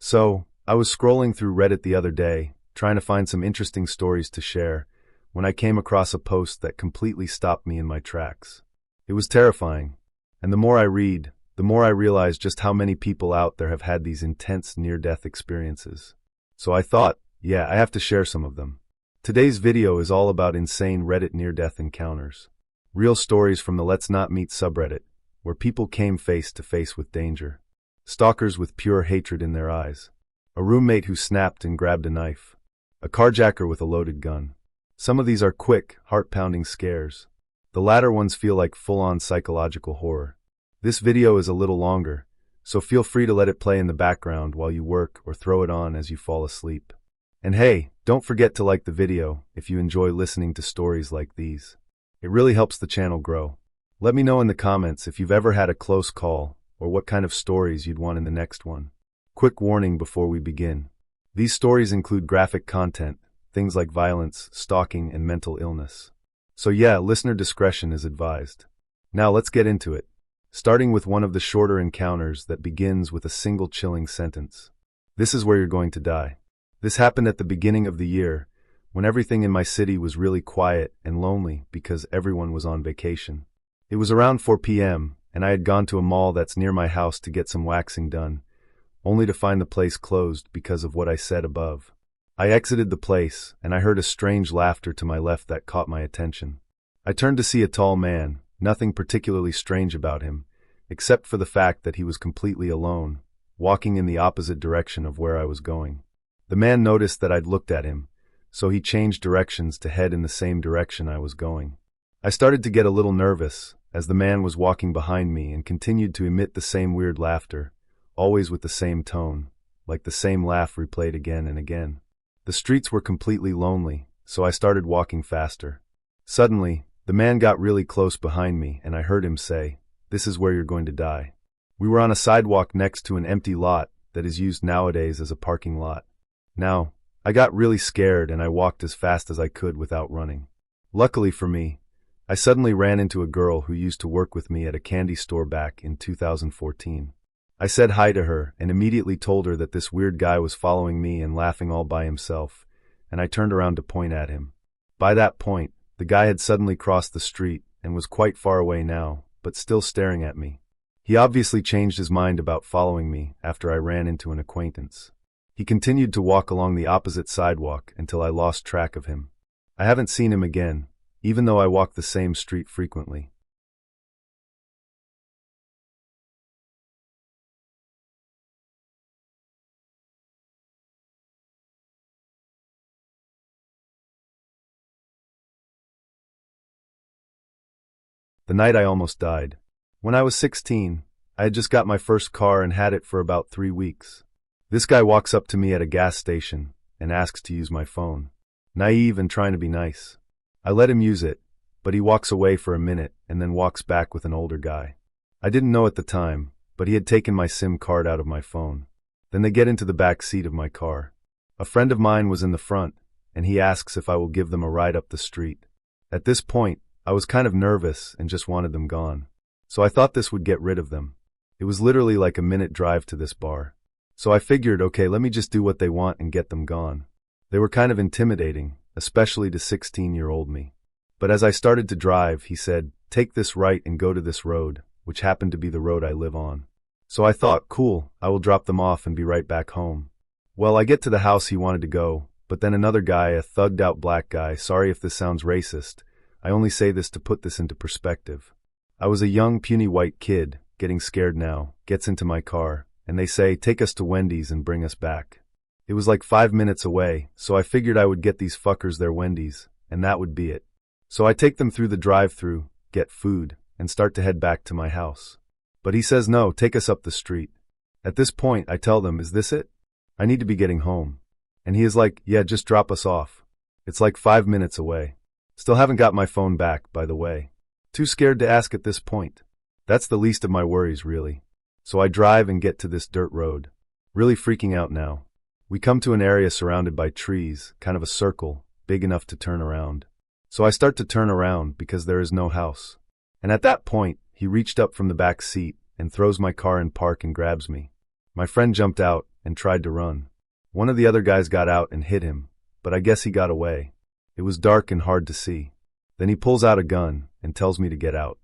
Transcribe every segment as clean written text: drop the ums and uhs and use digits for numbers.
So, I was scrolling through Reddit the other day, trying to find some interesting stories to share, when I came across a post that completely stopped me in my tracks. It was terrifying, and the more I read, the more I realize just how many people out there have had these intense near-death experiences. So I thought, yeah, I have to share some of them. Today's video is all about insane Reddit near-death encounters. Real stories from the Let's Not Meet subreddit, where people came face to face with danger. Stalkers with pure hatred in their eyes. A roommate who snapped and grabbed a knife. A carjacker with a loaded gun. Some of these are quick, heart-pounding scares. The latter ones feel like full-on psychological horror. This video is a little longer, so feel free to let it play in the background while you work or throw it on as you fall asleep. And hey, don't forget to like the video if you enjoy listening to stories like these. It really helps the channel grow. Let me know in the comments if you've ever had a close call or what kind of stories you'd want in the next one. Quick warning before we begin. These stories include graphic content, things like violence, stalking, and mental illness. So yeah, listener discretion is advised. Now let's get into it, starting with one of the shorter encounters that begins with a single chilling sentence. This is where you're going to die. This happened at the beginning of the year, when everything in my city was really quiet and lonely because everyone was on vacation. It was around 4 p.m., and I had gone to a mall that's near my house to get some waxing done, only to find the place closed because of what I said above. I exited the place, and I heard a strange laughter to my left that caught my attention. I turned to see a tall man, nothing particularly strange about him, except for the fact that he was completely alone, walking in the opposite direction of where I was going. The man noticed that I'd looked at him, so he changed directions to head in the same direction I was going. I started to get a little nervous, as the man was walking behind me and continued to emit the same weird laughter, always with the same tone, like the same laugh replayed again and again. The streets were completely lonely, so I started walking faster. Suddenly, the man got really close behind me and I heard him say, "This is where you're going to die." We were on a sidewalk next to an empty lot that is used nowadays as a parking lot. Now, I got really scared and I walked as fast as I could without running. Luckily for me, I suddenly ran into a girl who used to work with me at a candy store back in 2014. I said hi to her and immediately told her that this weird guy was following me and laughing all by himself, and I turned around to point at him. By that point, the guy had suddenly crossed the street and was quite far away now, but still staring at me. He obviously changed his mind about following me after I ran into an acquaintance. He continued to walk along the opposite sidewalk until I lost track of him. I haven't seen him again, even though I walk the same street frequently. The night I almost died. When I was 16, I had just got my first car and had it for about 3 weeks. This guy walks up to me at a gas station and asks to use my phone. Naive and trying to be nice. I let him use it, but he walks away for a minute and then walks back with an older guy. I didn't know at the time, but he had taken my SIM card out of my phone. Then they get into the back seat of my car. A friend of mine was in the front, and he asks if I will give them a ride up the street. At this point, I was kind of nervous and just wanted them gone. So I thought this would get rid of them. It was literally like a minute drive to this bar. So I figured, okay, let me just do what they want and get them gone. They were kind of intimidating, especially to 16-year-old me. But as I started to drive, he said, "Take this right and go to this road," which happened to be the road I live on. So I thought, cool, I will drop them off and be right back home. Well, I get to the house he wanted to go, but then another guy, a thugged-out black guy, sorry if this sounds racist, I only say this to put this into perspective. I was a young, puny white kid, getting scared now, gets into my car, and they say, "Take us to Wendy's and bring us back." It was like 5 minutes away, so I figured I would get these fuckers their Wendy's, and that would be it. So I take them through the drive-thru, get food, and start to head back to my house. But he says, "No, take us up the street." At this point, I tell them, "Is this it? I need to be getting home." And he is like, "Yeah, just drop us off. It's like 5 minutes away." Still haven't got my phone back, by the way. Too scared to ask at this point. That's the least of my worries, really. So I drive and get to this dirt road. Really freaking out now. We come to an area surrounded by trees, kind of a circle, big enough to turn around. So I start to turn around because there is no house. And at that point, he reached up from the back seat and throws my car in park and grabs me. My friend jumped out, and tried to run. One of the other guys got out and hit him, but I guess he got away. It was dark and hard to see. Then he pulls out a gun and tells me to get out.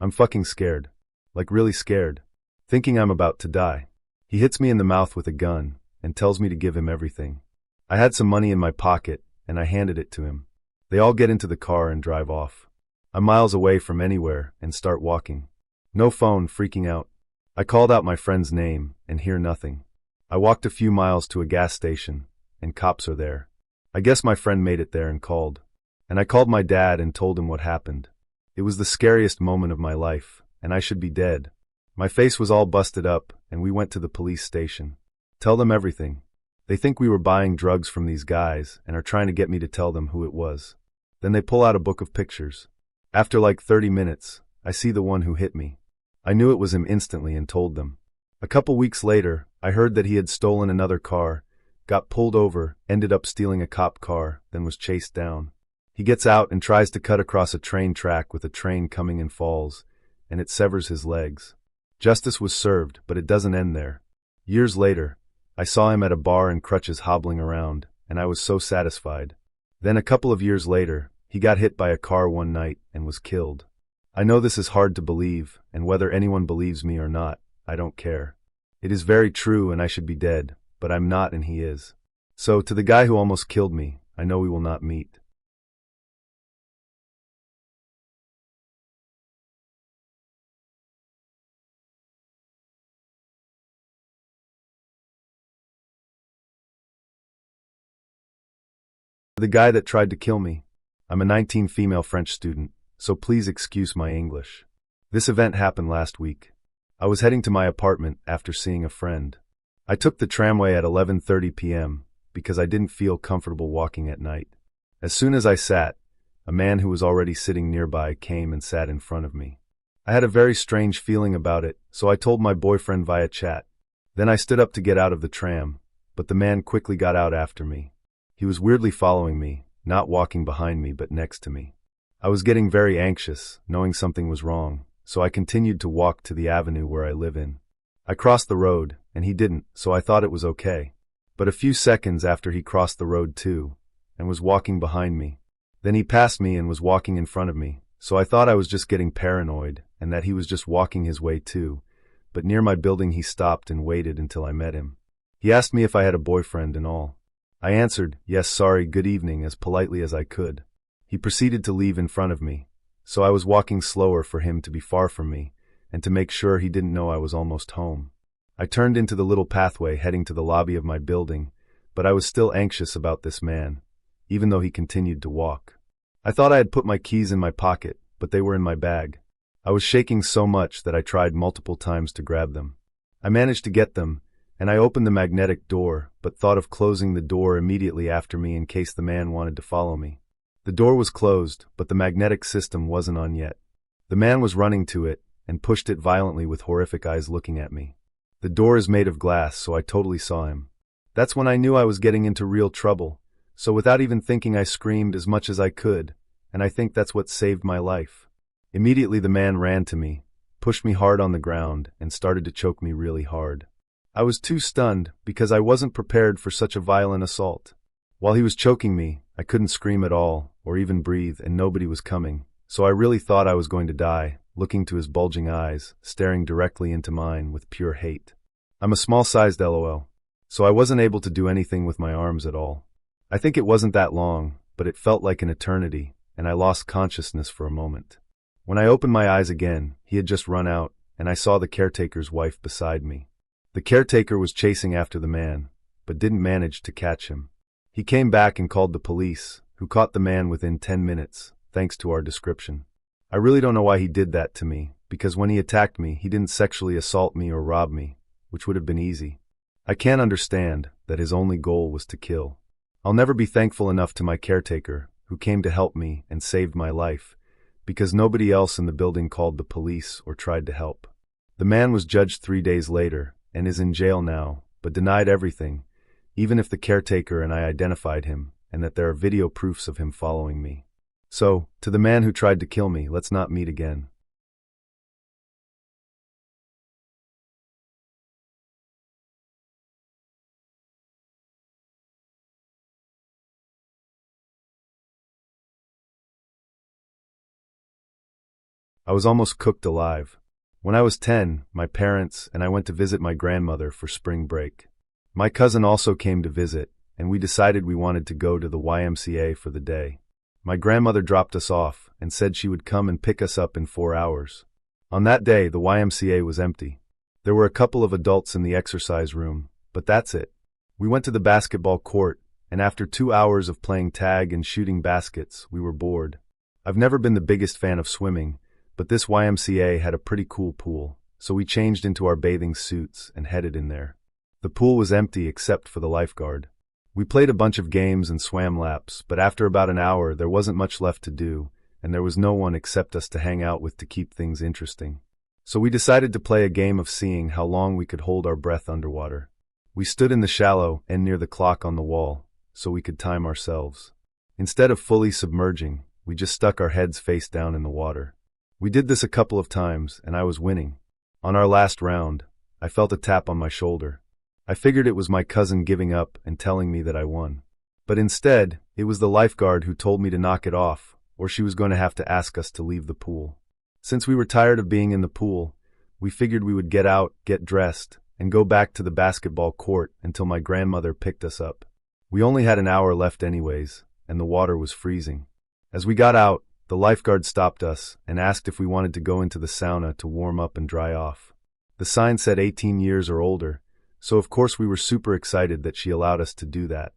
I'm fucking scared. Like really scared. Thinking I'm about to die. He hits me in the mouth with a gun and tells me to give him everything. I had some money in my pocket and I handed it to him. They all get into the car and drive off. I'm miles away from anywhere and start walking. No phone, freaking out. I called out my friend's name and hear nothing. I walked a few miles to a gas station and cops are there. I guess my friend made it there and called. And I called my dad and told him what happened. It was the scariest moment of my life, and I should be dead. My face was all busted up, and we went to the police station. Tell them everything. They think we were buying drugs from these guys and are trying to get me to tell them who it was. Then they pull out a book of pictures. After like 30 minutes, I see the one who hit me. I knew it was him instantly and told them. A couple weeks later, I heard that he had stolen another car, got pulled over, ended up stealing a cop car, then was chased down. He gets out and tries to cut across a train track with a train coming and falls, and it severs his legs. Justice was served, but it doesn't end there. Years later, I saw him at a bar in crutches hobbling around, and I was so satisfied. Then a couple of years later, he got hit by a car one night and was killed. I know this is hard to believe, and whether anyone believes me or not, I don't care. It is very true and I should be dead, but I'm not and he is. So, to the guy who almost killed me, I know we will not meet. The guy that tried to kill me. I'm a 19 female French student, so please excuse my English. This event happened last week. I was heading to my apartment after seeing a friend. I took the tramway at 11:30 p.m. because I didn't feel comfortable walking at night. As soon as I sat, a man who was already sitting nearby came and sat in front of me. I had a very strange feeling about it, so I told my boyfriend via chat. Then I stood up to get out of the tram, but the man quickly got out after me. He was weirdly following me, not walking behind me but next to me. I was getting very anxious, knowing something was wrong, so I continued to walk to the avenue where I live in. I crossed the road, and he didn't, so I thought it was okay. But a few seconds after he crossed the road too, and was walking behind me. Then he passed me and was walking in front of me, so I thought I was just getting paranoid, and that he was just walking his way too. But near my building he stopped and waited until I met him. He asked me if I had a boyfriend and all. I answered, yes, sorry, good evening, as politely as I could. He proceeded to leave in front of me, so I was walking slower for him to be far from me, and to make sure he didn't know I was almost home. I turned into the little pathway heading to the lobby of my building, but I was still anxious about this man, even though he continued to walk. I thought I had put my keys in my pocket, but they were in my bag. I was shaking so much that I tried multiple times to grab them. I managed to get them, and I opened the magnetic door, but thought of closing the door immediately after me in case the man wanted to follow me. The door was closed, but the magnetic system wasn't on yet. The man was running to it, and pushed it violently with horrific eyes looking at me. The door is made of glass, so I totally saw him. That's when I knew I was getting into real trouble, so without even thinking I screamed as much as I could, and I think that's what saved my life. Immediately the man ran to me, pushed me hard on the ground, and started to choke me really hard. I was too stunned because I wasn't prepared for such a violent assault. While he was choking me, I couldn't scream at all, or even breathe, and nobody was coming, so I really thought I was going to die, looking to his bulging eyes, staring directly into mine with pure hate. I'm a small-sized LOL, so I wasn't able to do anything with my arms at all. I think it wasn't that long, but it felt like an eternity, and I lost consciousness for a moment. When I opened my eyes again, he had just run out, and I saw the caretaker's wife beside me. The caretaker was chasing after the man, but didn't manage to catch him. He came back and called the police, who caught the man within 10 minutes, thanks to our description. I really don't know why he did that to me, because when he attacked me, he didn't sexually assault me or rob me, which would have been easy. I can't understand that his only goal was to kill. I'll never be thankful enough to my caretaker, who came to help me and saved my life, because nobody else in the building called the police or tried to help. The man was judged 3 days later, and is in jail now, but denied everything, even if the caretaker and I identified him, and that there are video proofs of him following me. So, to the man who tried to kill me, let's not meet again. I was almost cooked alive. When I was 10, my parents and I went to visit my grandmother for spring break. My cousin also came to visit, and we decided we wanted to go to the YMCA for the day. My grandmother dropped us off and said she would come and pick us up in 4 hours. On that day, the YMCA was empty. There were a couple of adults in the exercise room, but that's it. We went to the basketball court, and after 2 hours of playing tag and shooting baskets, we were bored. I've never been the biggest fan of swimming, but this YMCA had a pretty cool pool, so we changed into our bathing suits and headed in there. The pool was empty except for the lifeguard. We played a bunch of games and swam laps, but after about an hour there wasn't much left to do, and there was no one except us to hang out with to keep things interesting. So we decided to play a game of seeing how long we could hold our breath underwater. We stood in the shallow end near the clock on the wall, so we could time ourselves. Instead of fully submerging, we just stuck our heads face down in the water. We did this a couple of times, and I was winning. On our last round, I felt a tap on my shoulder. I figured it was my cousin giving up and telling me that I won. But instead, it was the lifeguard who told me to knock it off, or she was going to have to ask us to leave the pool. Since we were tired of being in the pool, we figured we would get out, get dressed, and go back to the basketball court until my grandmother picked us up. We only had an hour left anyways, and the water was freezing. As we got out, the lifeguard stopped us and asked if we wanted to go into the sauna to warm up and dry off. The sign said 18 years or older, so of course we were super excited that she allowed us to do that.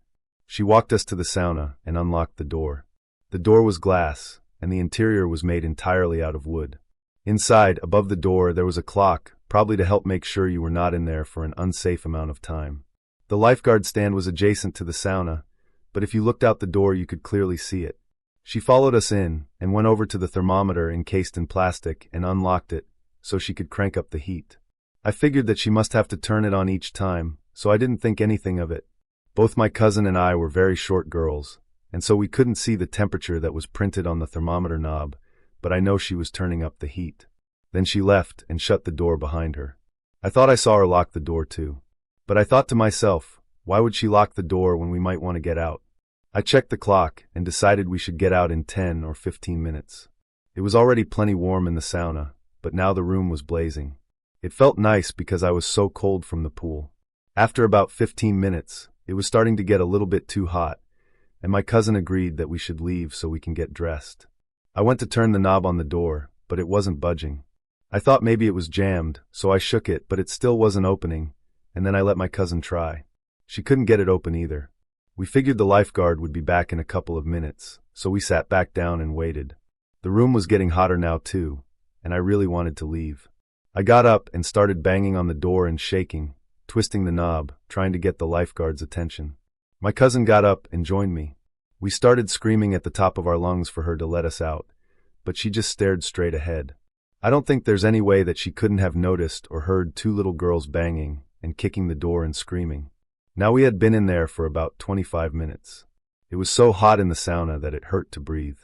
She walked us to the sauna and unlocked the door. The door was glass, and the interior was made entirely out of wood. Inside, above the door, there was a clock, probably to help make sure you were not in there for an unsafe amount of time. The lifeguard stand was adjacent to the sauna, but if you looked out the door you could clearly see it. She followed us in and went over to the thermometer encased in plastic and unlocked it so she could crank up the heat. I figured that she must have to turn it on each time, so I didn't think anything of it. Both my cousin and I were very short girls, and so we couldn't see the temperature that was printed on the thermometer knob, but I know she was turning up the heat. Then she left and shut the door behind her. I thought I saw her lock the door too. But I thought to myself, why would she lock the door when we might want to get out? I checked the clock and decided we should get out in 10 or 15 minutes. It was already plenty warm in the sauna, but now the room was blazing. It felt nice because I was so cold from the pool. After about 15 minutes, it was starting to get a little bit too hot, and my cousin agreed that we should leave so we can get dressed. I went to turn the knob on the door, but it wasn't budging. I thought maybe it was jammed, so I shook it, but it still wasn't opening, and then I let my cousin try. She couldn't get it open either. We figured the lifeguard would be back in a couple of minutes, so we sat back down and waited. The room was getting hotter now too, and I really wanted to leave. I got up and started banging on the door and shaking, twisting the knob, trying to get the lifeguard's attention. My cousin got up and joined me. We started screaming at the top of our lungs for her to let us out, but she just stared straight ahead. I don't think there's any way that she couldn't have noticed or heard two little girls banging and kicking the door and screaming. Now we had been in there for about 25 minutes. It was so hot in the sauna that it hurt to breathe.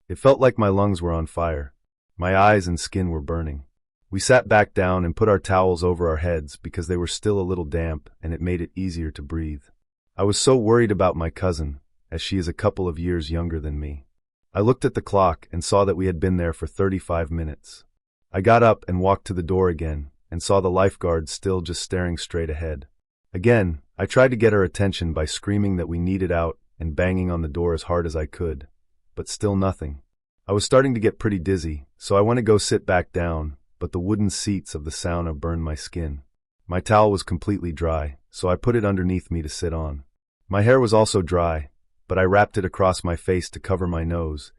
It felt like my lungs were on fire. My eyes and skin were burning. We sat back down and put our towels over our heads because they were still a little damp and it made it easier to breathe. I was so worried about my cousin, as she is a couple of years younger than me. I looked at the clock and saw that we had been there for 35 minutes. I got up and walked to the door again and saw the lifeguard still just staring straight ahead. Again, I tried to get her attention by screaming that we needed out and banging on the door as hard as I could, but still nothing. I was starting to get pretty dizzy, so I went to go sit back down, but the wooden seats of the sauna burned my skin. My towel was completely dry, so I put it underneath me to sit on. My hair was also dry, but I wrapped it across my face to cover my nose,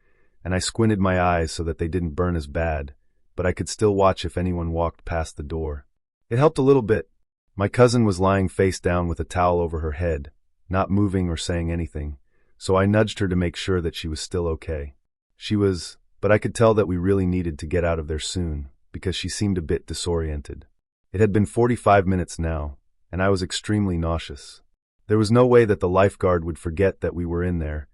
and I squinted my eyes so that they didn't burn as bad, but I could still watch if anyone walked past the door. It helped a little bit. My cousin was lying face down with a towel over her head, not moving or saying anything, so I nudged her to make sure that she was still okay. She was, but I could tell that we really needed to get out of there soon, because she seemed a bit disoriented. It had been 45 minutes now, and I was extremely nauseous. There was no way that the lifeguard would forget that we were in there,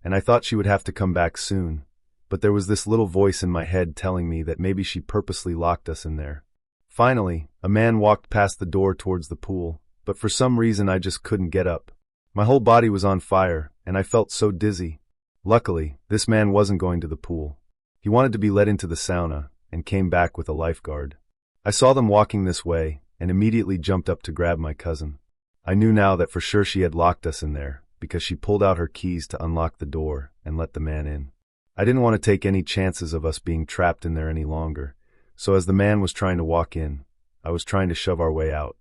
and I thought she would have to come back soon, but there was this little voice in my head telling me that maybe she purposely locked us in there. Finally, a man walked past the door towards the pool, but for some reason I just couldn't get up. My whole body was on fire, and I felt so dizzy. Luckily, this man wasn't going to the pool. He wanted to be let into the sauna, and came back with a lifeguard. I saw them walking this way and immediately jumped up to grab my cousin. I knew now that for sure she had locked us in there because she pulled out her keys to unlock the door and let the man in. I didn't want to take any chances of us being trapped in there any longer, so as the man was trying to walk in, I was trying to shove our way out.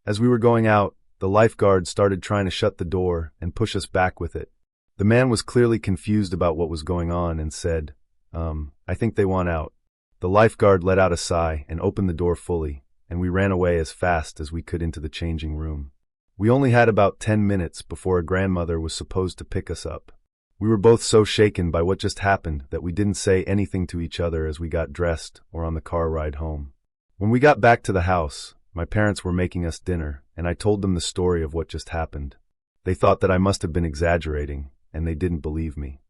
As we were going out, the lifeguard started trying to shut the door and push us back with it. The man was clearly confused about what was going on and said, I think they want out. The lifeguard let out a sigh and opened the door fully, and we ran away as fast as we could into the changing room. We only had about 10 minutes before a grandmother was supposed to pick us up. We were both so shaken by what just happened that we didn't say anything to each other as we got dressed or on the car ride home. When we got back to the house, my parents were making us dinner, and I told them the story of what just happened. They thought that I must have been exaggerating, and they didn't believe me.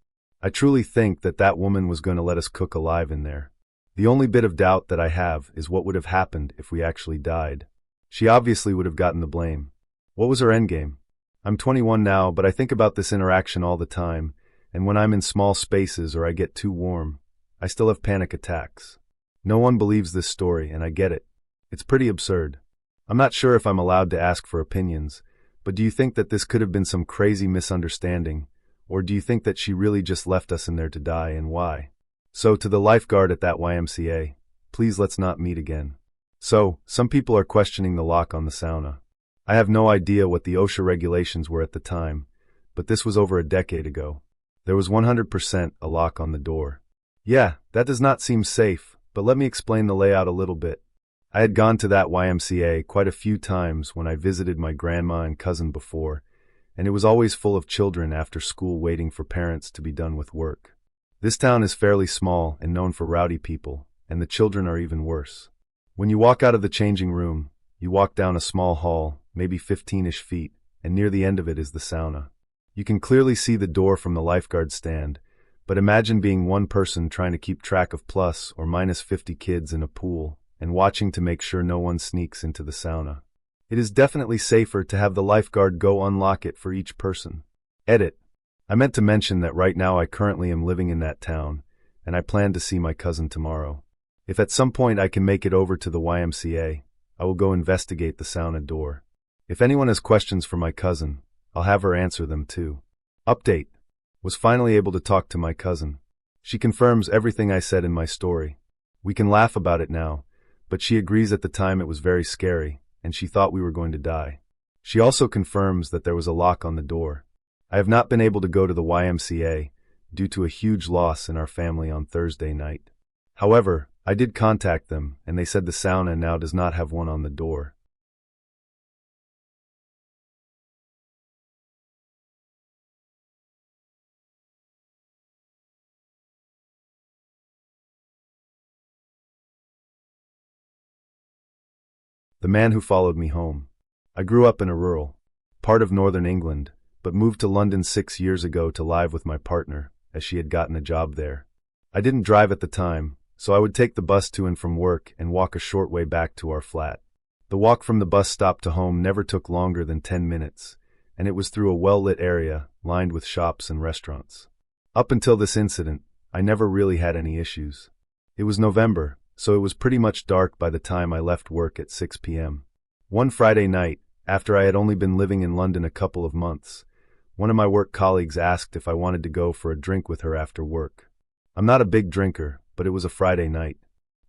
I truly think that that woman was going to let us cook alive in there. The only bit of doubt that I have is what would have happened if we actually died. She obviously would have gotten the blame. What was her endgame? I'm 21 now, but I think about this interaction all the time, and when I'm in small spaces or I get too warm, I still have panic attacks. No one believes this story, and I get it. It's pretty absurd. I'm not sure if I'm allowed to ask for opinions, but do you think that this could have been some crazy misunderstanding, or do you think that she really just left us in there to die, and why? So, to the lifeguard at that YMCA, please let's not meet again. So, some people are questioning the lock on the sauna. I have no idea what the OSHA regulations were at the time, but this was over a decade ago. There was 100% a lock on the door. Yeah, that does not seem safe, but let me explain the layout a little bit. I had gone to that YMCA quite a few times when I visited my grandma and cousin before, and it was always full of children after school waiting for parents to be done with work. This town is fairly small and known for rowdy people, and the children are even worse. When you walk out of the changing room, you walk down a small hall, maybe 15-ish feet, and near the end of it is the sauna. You can clearly see the door from the lifeguard stand, but imagine being one person trying to keep track of plus or minus 50 kids in a pool and watching to make sure no one sneaks into the sauna. It is definitely safer to have the lifeguard go unlock it for each person. Edit. I meant to mention that right now I currently am living in that town, and I plan to see my cousin tomorrow. If at some point I can make it over to the YMCA, I will go investigate the sauna door. If anyone has questions for my cousin, I'll have her answer them too. Update. Was finally able to talk to my cousin. She confirms everything I said in my story. We can laugh about it now, but she agrees at the time it was very scary, and she thought we were going to die. She also confirms that there was a lock on the door. I have not been able to go to the YMCA due to a huge loss in our family on Thursday night. However, I did contact them, and they said the sauna now does not have one on the door. The man who followed me home. I grew up in a rural part of northern England, but moved to London 6 years ago to live with my partner, as she had gotten a job there. I didn't drive at the time, so I would take the bus to and from work and walk a short way back to our flat. The walk from the bus stop to home never took longer than 10 minutes, and it was through a well-lit area lined with shops and restaurants. Up until this incident, I never really had any issues. It was November, so it was pretty much dark by the time I left work at 6 p.m. One Friday night, after I had only been living in London a couple of months, one of my work colleagues asked if I wanted to go for a drink with her after work. I'm not a big drinker, but it was a Friday night.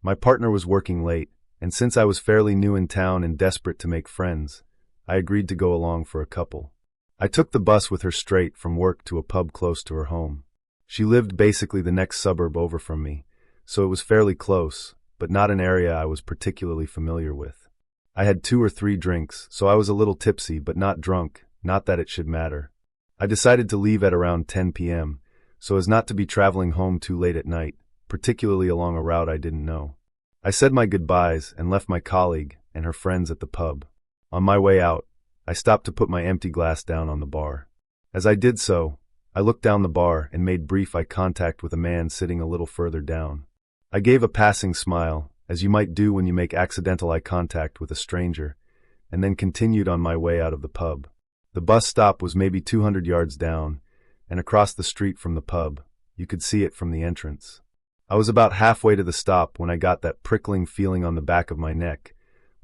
My partner was working late, and since I was fairly new in town and desperate to make friends, I agreed to go along for a couple. I took the bus with her straight from work to a pub close to her home. She lived basically the next suburb over from me, so it was fairly close, but not an area I was particularly familiar with. I had 2 or 3 drinks, so I was a little tipsy but not drunk, not that it should matter. I decided to leave at around 10 p.m., so as not to be traveling home too late at night, particularly along a route I didn't know. I said my goodbyes and left my colleague and her friends at the pub. On my way out, I stopped to put my empty glass down on the bar. As I did so, I looked down the bar and made brief eye contact with a man sitting a little further down. I gave a passing smile, as you might do when you make accidental eye contact with a stranger, and then continued on my way out of the pub. The bus stop was maybe 200 yards down, and across the street from the pub. You could see it from the entrance. I was about halfway to the stop when I got that prickling feeling on the back of my neck,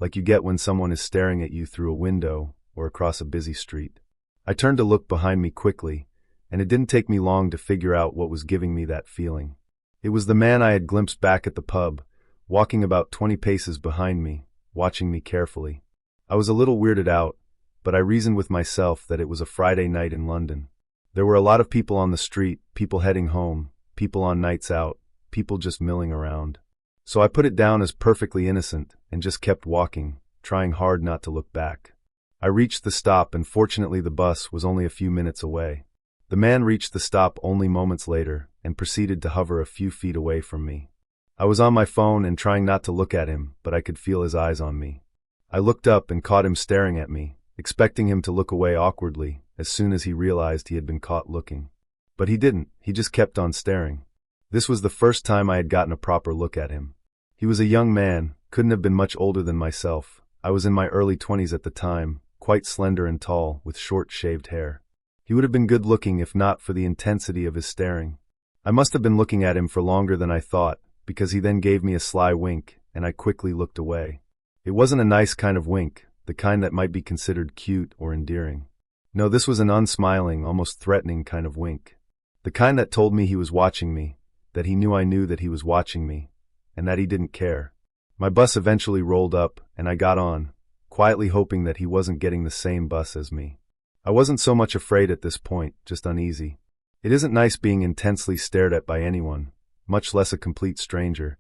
like you get when someone is staring at you through a window or across a busy street. I turned to look behind me quickly, and it didn't take me long to figure out what was giving me that feeling. It was the man I had glimpsed back at the pub, walking about 20 paces behind me, watching me carefully. I was a little weirded out, but I reasoned with myself that it was a Friday night in London. There were a lot of people on the street, people heading home, people on nights out, people just milling around. So I put it down as perfectly innocent and just kept walking, trying hard not to look back. I reached the stop, and fortunately the bus was only a few minutes away. The man reached the stop only moments later and proceeded to hover a few feet away from me. I was on my phone and trying not to look at him, but I could feel his eyes on me. I looked up and caught him staring at me, expecting him to look away awkwardly as soon as he realized he had been caught looking. But he didn't, he just kept on staring. This was the first time I had gotten a proper look at him. He was a young man, couldn't have been much older than myself. I was in my early 20s at the time, quite slender and tall, with short shaved hair. He would have been good looking if not for the intensity of his staring. I must have been looking at him for longer than I thought, because he then gave me a sly wink, and I quickly looked away. It wasn't a nice kind of wink, the kind that might be considered cute or endearing. No, this was an unsmiling, almost threatening kind of wink. The kind that told me he was watching me, that he knew I knew that he was watching me, and that he didn't care. My bus eventually rolled up, and I got on, quietly hoping that he wasn't getting the same bus as me. I wasn't so much afraid at this point, just uneasy. It isn't nice being intensely stared at by anyone, much less a complete stranger,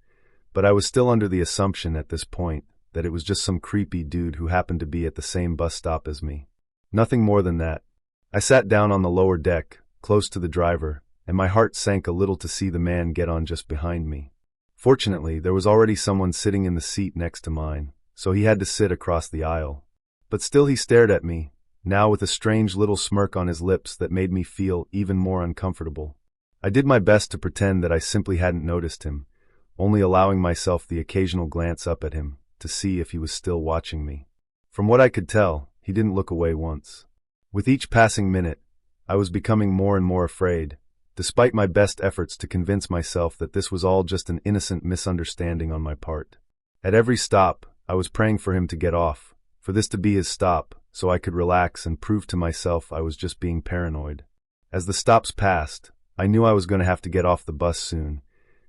but I was still under the assumption at this point that it was just some creepy dude who happened to be at the same bus stop as me. Nothing more than that. I sat down on the lower deck, close to the driver, and my heart sank a little to see the man get on just behind me. Fortunately, there was already someone sitting in the seat next to mine, so he had to sit across the aisle. But still he stared at me, now with a strange little smirk on his lips that made me feel even more uncomfortable. I did my best to pretend that I simply hadn't noticed him, only allowing myself the occasional glance up at him to see if he was still watching me. From what I could tell, he didn't look away once. With each passing minute, I was becoming more and more afraid, despite my best efforts to convince myself that this was all just an innocent misunderstanding on my part. At every stop, I was praying for him to get off, for this to be his stop, so I could relax and prove to myself I was just being paranoid. As the stops passed, I knew I was going to have to get off the bus soon,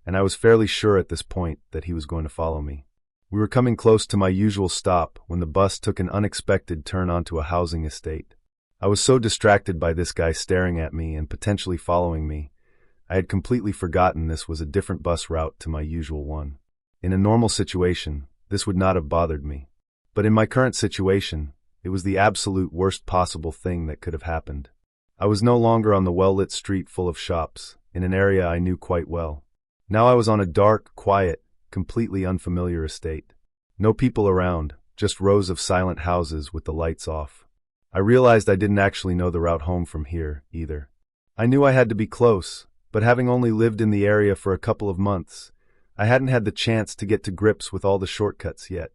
and I was fairly sure at this point that he was going to follow me. We were coming close to my usual stop when the bus took an unexpected turn onto a housing estate. I was so distracted by this guy staring at me and potentially following me, I had completely forgotten this was a different bus route to my usual one. In a normal situation, this would not have bothered me. But in my current situation, it was the absolute worst possible thing that could have happened. I was no longer on the well-lit street full of shops, in an area I knew quite well. Now I was on a dark, quiet, completely unfamiliar estate. No people around, just rows of silent houses with the lights off. I realized I didn't actually know the route home from here, either. I knew I had to be close, but having only lived in the area for a couple of months, I hadn't had the chance to get to grips with all the shortcuts yet.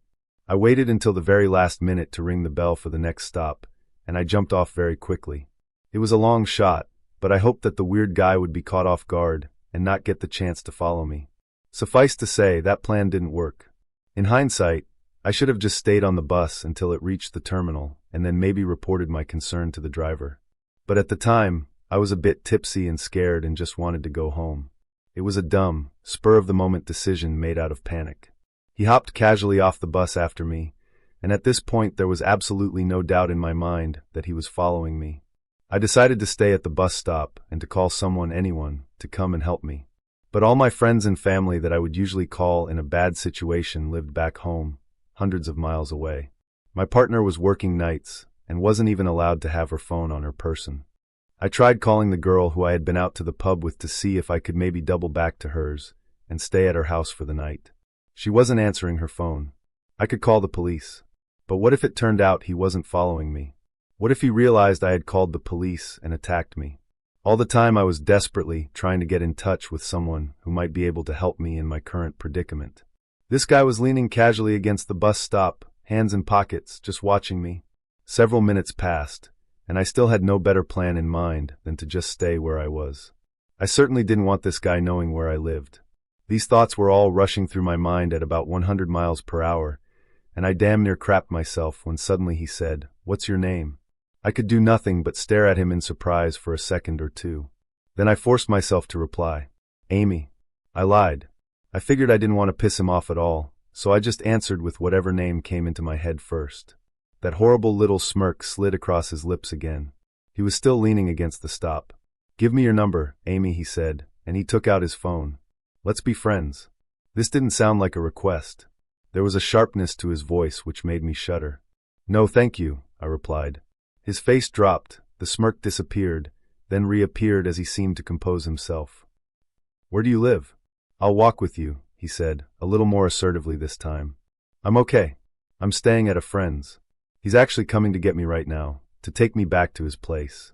I waited until the very last minute to ring the bell for the next stop, and I jumped off very quickly. It was a long shot, but I hoped that the weird guy would be caught off guard and not get the chance to follow me. Suffice to say, that plan didn't work. In hindsight, I should have just stayed on the bus until it reached the terminal and then maybe reported my concern to the driver. But at the time, I was a bit tipsy and scared and just wanted to go home. It was a dumb, spur-of-the-moment decision made out of panic. He hopped casually off the bus after me, and at this point there was absolutely no doubt in my mind that he was following me. I decided to stay at the bus stop and to call anyone, to come and help me. But all my friends and family that I would usually call in a bad situation lived back home, hundreds of miles away. My partner was working nights and wasn't even allowed to have her phone on her person. I tried calling the girl who I had been out to the pub with to see if I could maybe double back to hers and stay at her house for the night. She wasn't answering her phone. I could call the police. But what if it turned out he wasn't following me? What if he realized I had called the police and attacked me? All the time I was desperately trying to get in touch with someone who might be able to help me in my current predicament. This guy was leaning casually against the bus stop, hands in pockets, just watching me. Several minutes passed, and I still had no better plan in mind than to just stay where I was. I certainly didn't want this guy knowing where I lived. These thoughts were all rushing through my mind at about 100 miles per hour, and I damn near crapped myself when suddenly he said, "What's your name?" I could do nothing but stare at him in surprise for a second or two. Then I forced myself to reply, "Amy." I lied. I figured I didn't want to piss him off at all, so I just answered with whatever name came into my head first. That horrible little smirk slid across his lips again. He was still leaning against the stop. "Give me your number, Amy," he said, and he took out his phone. "Let's be friends." This didn't sound like a request. There was a sharpness to his voice which made me shudder. "No, thank you," I replied. His face dropped, the smirk disappeared, then reappeared as he seemed to compose himself. "Where do you live?" "I'll walk with you," he said, a little more assertively this time. "I'm okay. I'm staying at a friend's. He's actually coming to get me right now, to take me back to his place."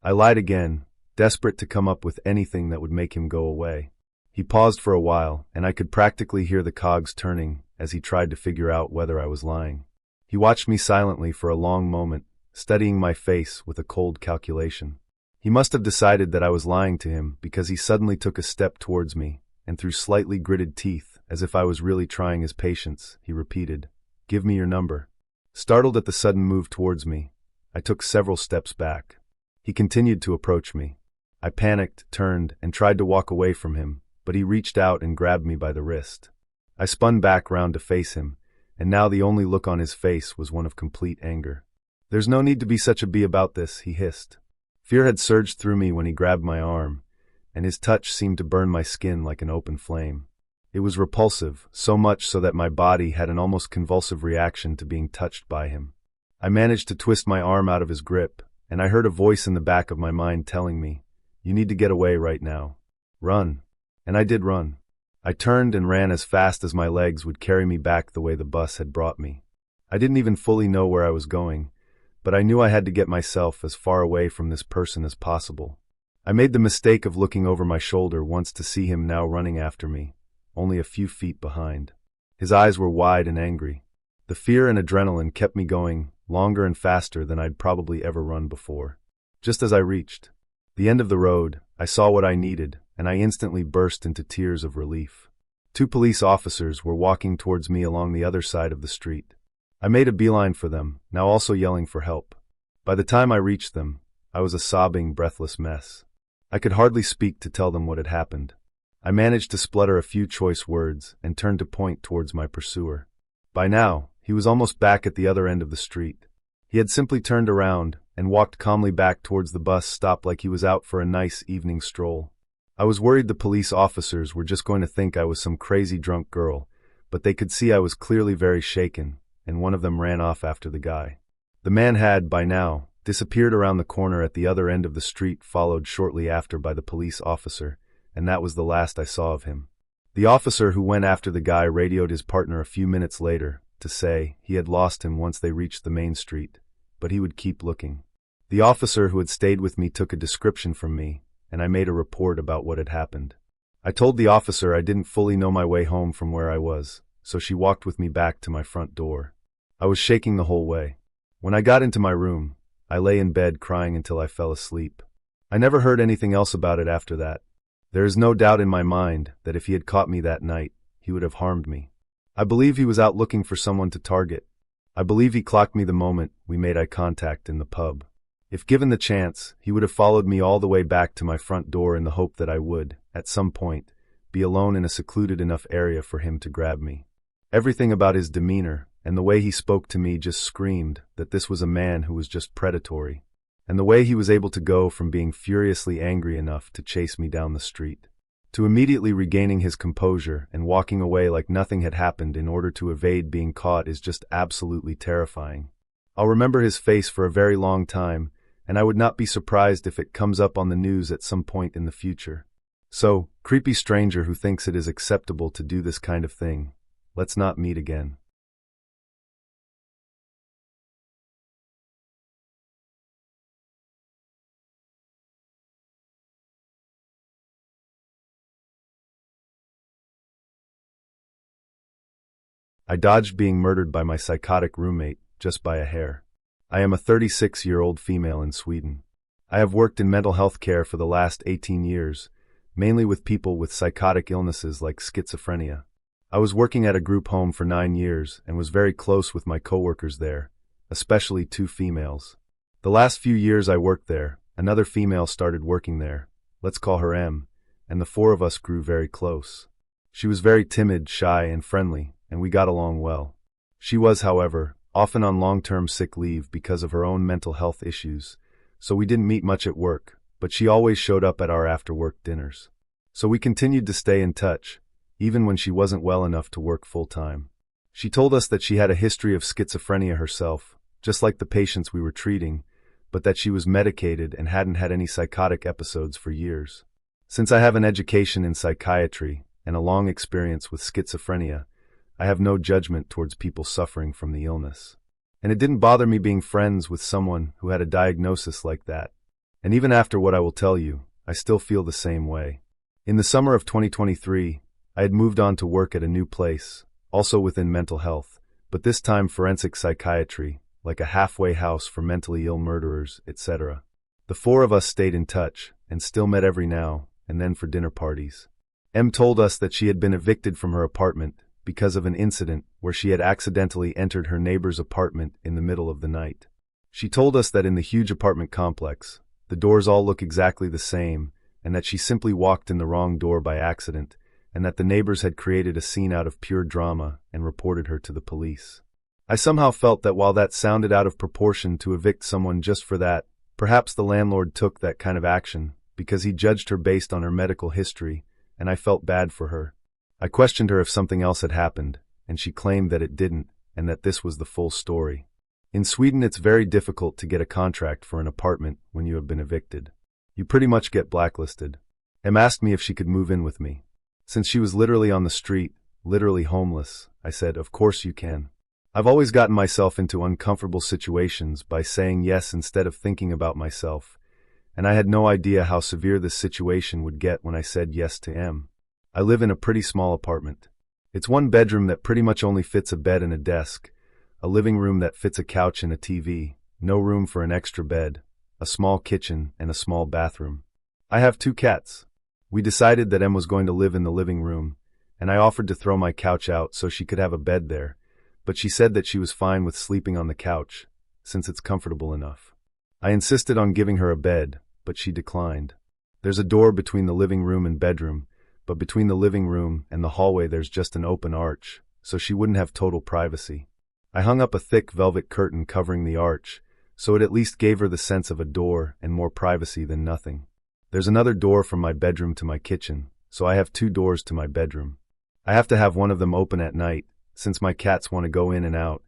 I lied again, desperate to come up with anything that would make him go away. He paused for a while, and I could practically hear the cogs turning as he tried to figure out whether I was lying. He watched me silently for a long moment, studying my face with a cold calculation. He must have decided that I was lying to him because he suddenly took a step towards me, and through slightly gritted teeth, as if I was really trying his patience, he repeated, "Give me your number." Startled at the sudden move towards me, I took several steps back. He continued to approach me. I panicked, turned, and tried to walk away from him, but he reached out and grabbed me by the wrist. I spun back round to face him, and now the only look on his face was one of complete anger. "There's no need to be such a bee about this," he hissed. Fear had surged through me when he grabbed my arm, and his touch seemed to burn my skin like an open flame. It was repulsive, so much so that my body had an almost convulsive reaction to being touched by him. I managed to twist my arm out of his grip, and I heard a voice in the back of my mind telling me, "You need to get away right now. Run." And I did run. I turned and ran as fast as my legs would carry me back the way the bus had brought me. I didn't even fully know where I was going, but I knew I had to get myself as far away from this person as possible. I made the mistake of looking over my shoulder once to see him now running after me, only a few feet behind. His eyes were wide and angry. The fear and adrenaline kept me going longer and faster than I'd probably ever run before. Just as I reached the end of the road, I saw what I needed, and I instantly burst into tears of relief. 2 police officers were walking towards me along the other side of the street. I made a beeline for them, now also yelling for help. By the time I reached them, I was a sobbing, breathless mess. I could hardly speak to tell them what had happened. I managed to splutter a few choice words and turned to point towards my pursuer. By now, he was almost back at the other end of the street. He had simply turned around and walked calmly back towards the bus stop like he was out for a nice evening stroll. I was worried the police officers were just going to think I was some crazy drunk girl, but they could see I was clearly very shaken, and one of them ran off after the guy. The man had, by now, disappeared around the corner at the other end of the street, followed shortly after by the police officer, and that was the last I saw of him. The officer who went after the guy radioed his partner a few minutes later to say he had lost him once they reached the main street, but he would keep looking. The officer who had stayed with me took a description from me, and I made a report about what had happened. I told the officer I didn't fully know my way home from where I was, so she walked with me back to my front door. I was shaking the whole way. When I got into my room, I lay in bed crying until I fell asleep. I never heard anything else about it after that. There is no doubt in my mind that if he had caught me that night, he would have harmed me. I believe he was out looking for someone to target. I believe he clocked me the moment we made eye contact in the pub. If given the chance, he would have followed me all the way back to my front door in the hope that I would, at some point, be alone in a secluded enough area for him to grab me. Everything about his demeanor and the way he spoke to me just screamed that this was a man who was just predatory, and the way he was able to go from being furiously angry enough to chase me down the street, to immediately regaining his composure and walking away like nothing had happened in order to evade being caught is just absolutely terrifying. I'll remember his face for a very long time, and I would not be surprised if it comes up on the news at some point in the future. So, creepy stranger who thinks it is acceptable to do this kind of thing, let's not meet again. I dodged being murdered by my psychotic roommate just by a hair. I am a 36-year-old female in Sweden. I have worked in mental health care for the last 18 years, mainly with people with psychotic illnesses like schizophrenia. I was working at a group home for 9 years and was very close with my coworkers there, especially 2 females. The last few years I worked there, another female started working there, let's call her M, and the 4 of us grew very close. She was very timid, shy, and friendly, and we got along well. She was, however, often on long-term sick leave because of her own mental health issues, so we didn't meet much at work, but she always showed up at our after-work dinners. So we continued to stay in touch, even when she wasn't well enough to work full-time. She told us that she had a history of schizophrenia herself, just like the patients we were treating, but that she was medicated and hadn't had any psychotic episodes for years. Since I have an education in psychiatry and a long experience with schizophrenia, I have no judgment towards people suffering from the illness. And it didn't bother me being friends with someone who had a diagnosis like that. And even after what I will tell you, I still feel the same way. In the summer of 2023, I had moved on to work at a new place, also within mental health, but this time forensic psychiatry, like a halfway house for mentally ill murderers, etc. The 4 of us stayed in touch, and still met every now and then for dinner parties. M told us that she had been evicted from her apartment because of an incident where she had accidentally entered her neighbor's apartment in the middle of the night. She told us that in the huge apartment complex, the doors all look exactly the same, and that she simply walked in the wrong door by accident, and that the neighbors had created a scene out of pure drama and reported her to the police. I somehow felt that while that sounded out of proportion to evict someone just for that, perhaps the landlord took that kind of action because he judged her based on her medical history, and I felt bad for her. I questioned her if something else had happened, and she claimed that it didn't, and that this was the full story. In Sweden, it's very difficult to get a contract for an apartment when you have been evicted. You pretty much get blacklisted. Em asked me if she could move in with me. Since she was literally on the street, literally homeless, I said, of course you can. I've always gotten myself into uncomfortable situations by saying yes instead of thinking about myself, and I had no idea how severe this situation would get when I said yes to M. I live in a pretty small apartment. It's 1 bedroom that pretty much only fits a bed and a desk, a living room that fits a couch and a TV, no room for an extra bed, a small kitchen, and a small bathroom. I have 2 cats. We decided that Em was going to live in the living room, and I offered to throw my couch out so she could have a bed there, but she said that she was fine with sleeping on the couch, since it's comfortable enough. I insisted on giving her a bed, but she declined. There's a door between the living room and bedroom, but between the living room and the hallway there's just an open arch, so she wouldn't have total privacy. I hung up a thick velvet curtain covering the arch, so it at least gave her the sense of a door and more privacy than nothing. There's another door from my bedroom to my kitchen, so I have 2 doors to my bedroom. I have to have one of them open at night, since my cats want to go in and out,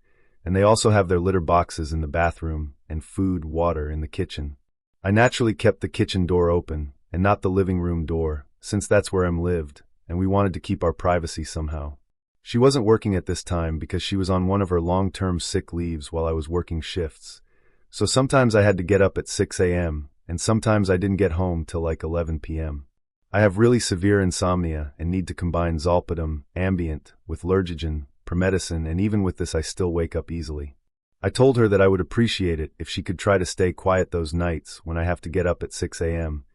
and they also have their litter boxes in the bathroom and food, water in the kitchen. I naturally kept the kitchen door open, and not the living room door, since that's where Em lived, and we wanted to keep our privacy somehow. She wasn't working at this time because she was on one of her long-term sick leaves while I was working shifts, so sometimes I had to get up at 6 a.m., and sometimes I didn't get home till like 11 p.m. I have really severe insomnia and need to combine zolpidem, Ambient, with Lergigen, Promethazine, and even with this I still wake up easily. I told her that I would appreciate it if she could try to stay quiet those nights when I have to get up at 6 a.m.,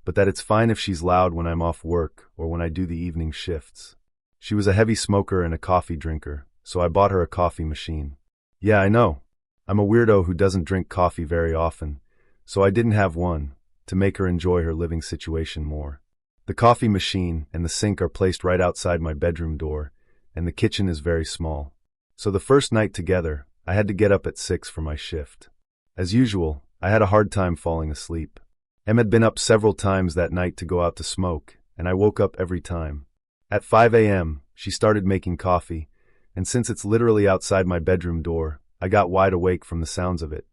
but that it's fine if she's loud when I'm off work or when I do the evening shifts. She was a heavy smoker and a coffee drinker, so I bought her a coffee machine. Yeah, I know. I'm a weirdo who doesn't drink coffee very often, so I didn't have one, to make her enjoy her living situation more. The coffee machine and the sink are placed right outside my bedroom door, and the kitchen is very small. So the first night together, I had to get up at 6 for my shift. As usual, I had a hard time falling asleep. Em had been up several times that night to go out to smoke, and I woke up every time. At 5 a.m., she started making coffee, and since it's literally outside my bedroom door, I got wide awake from the sounds of it.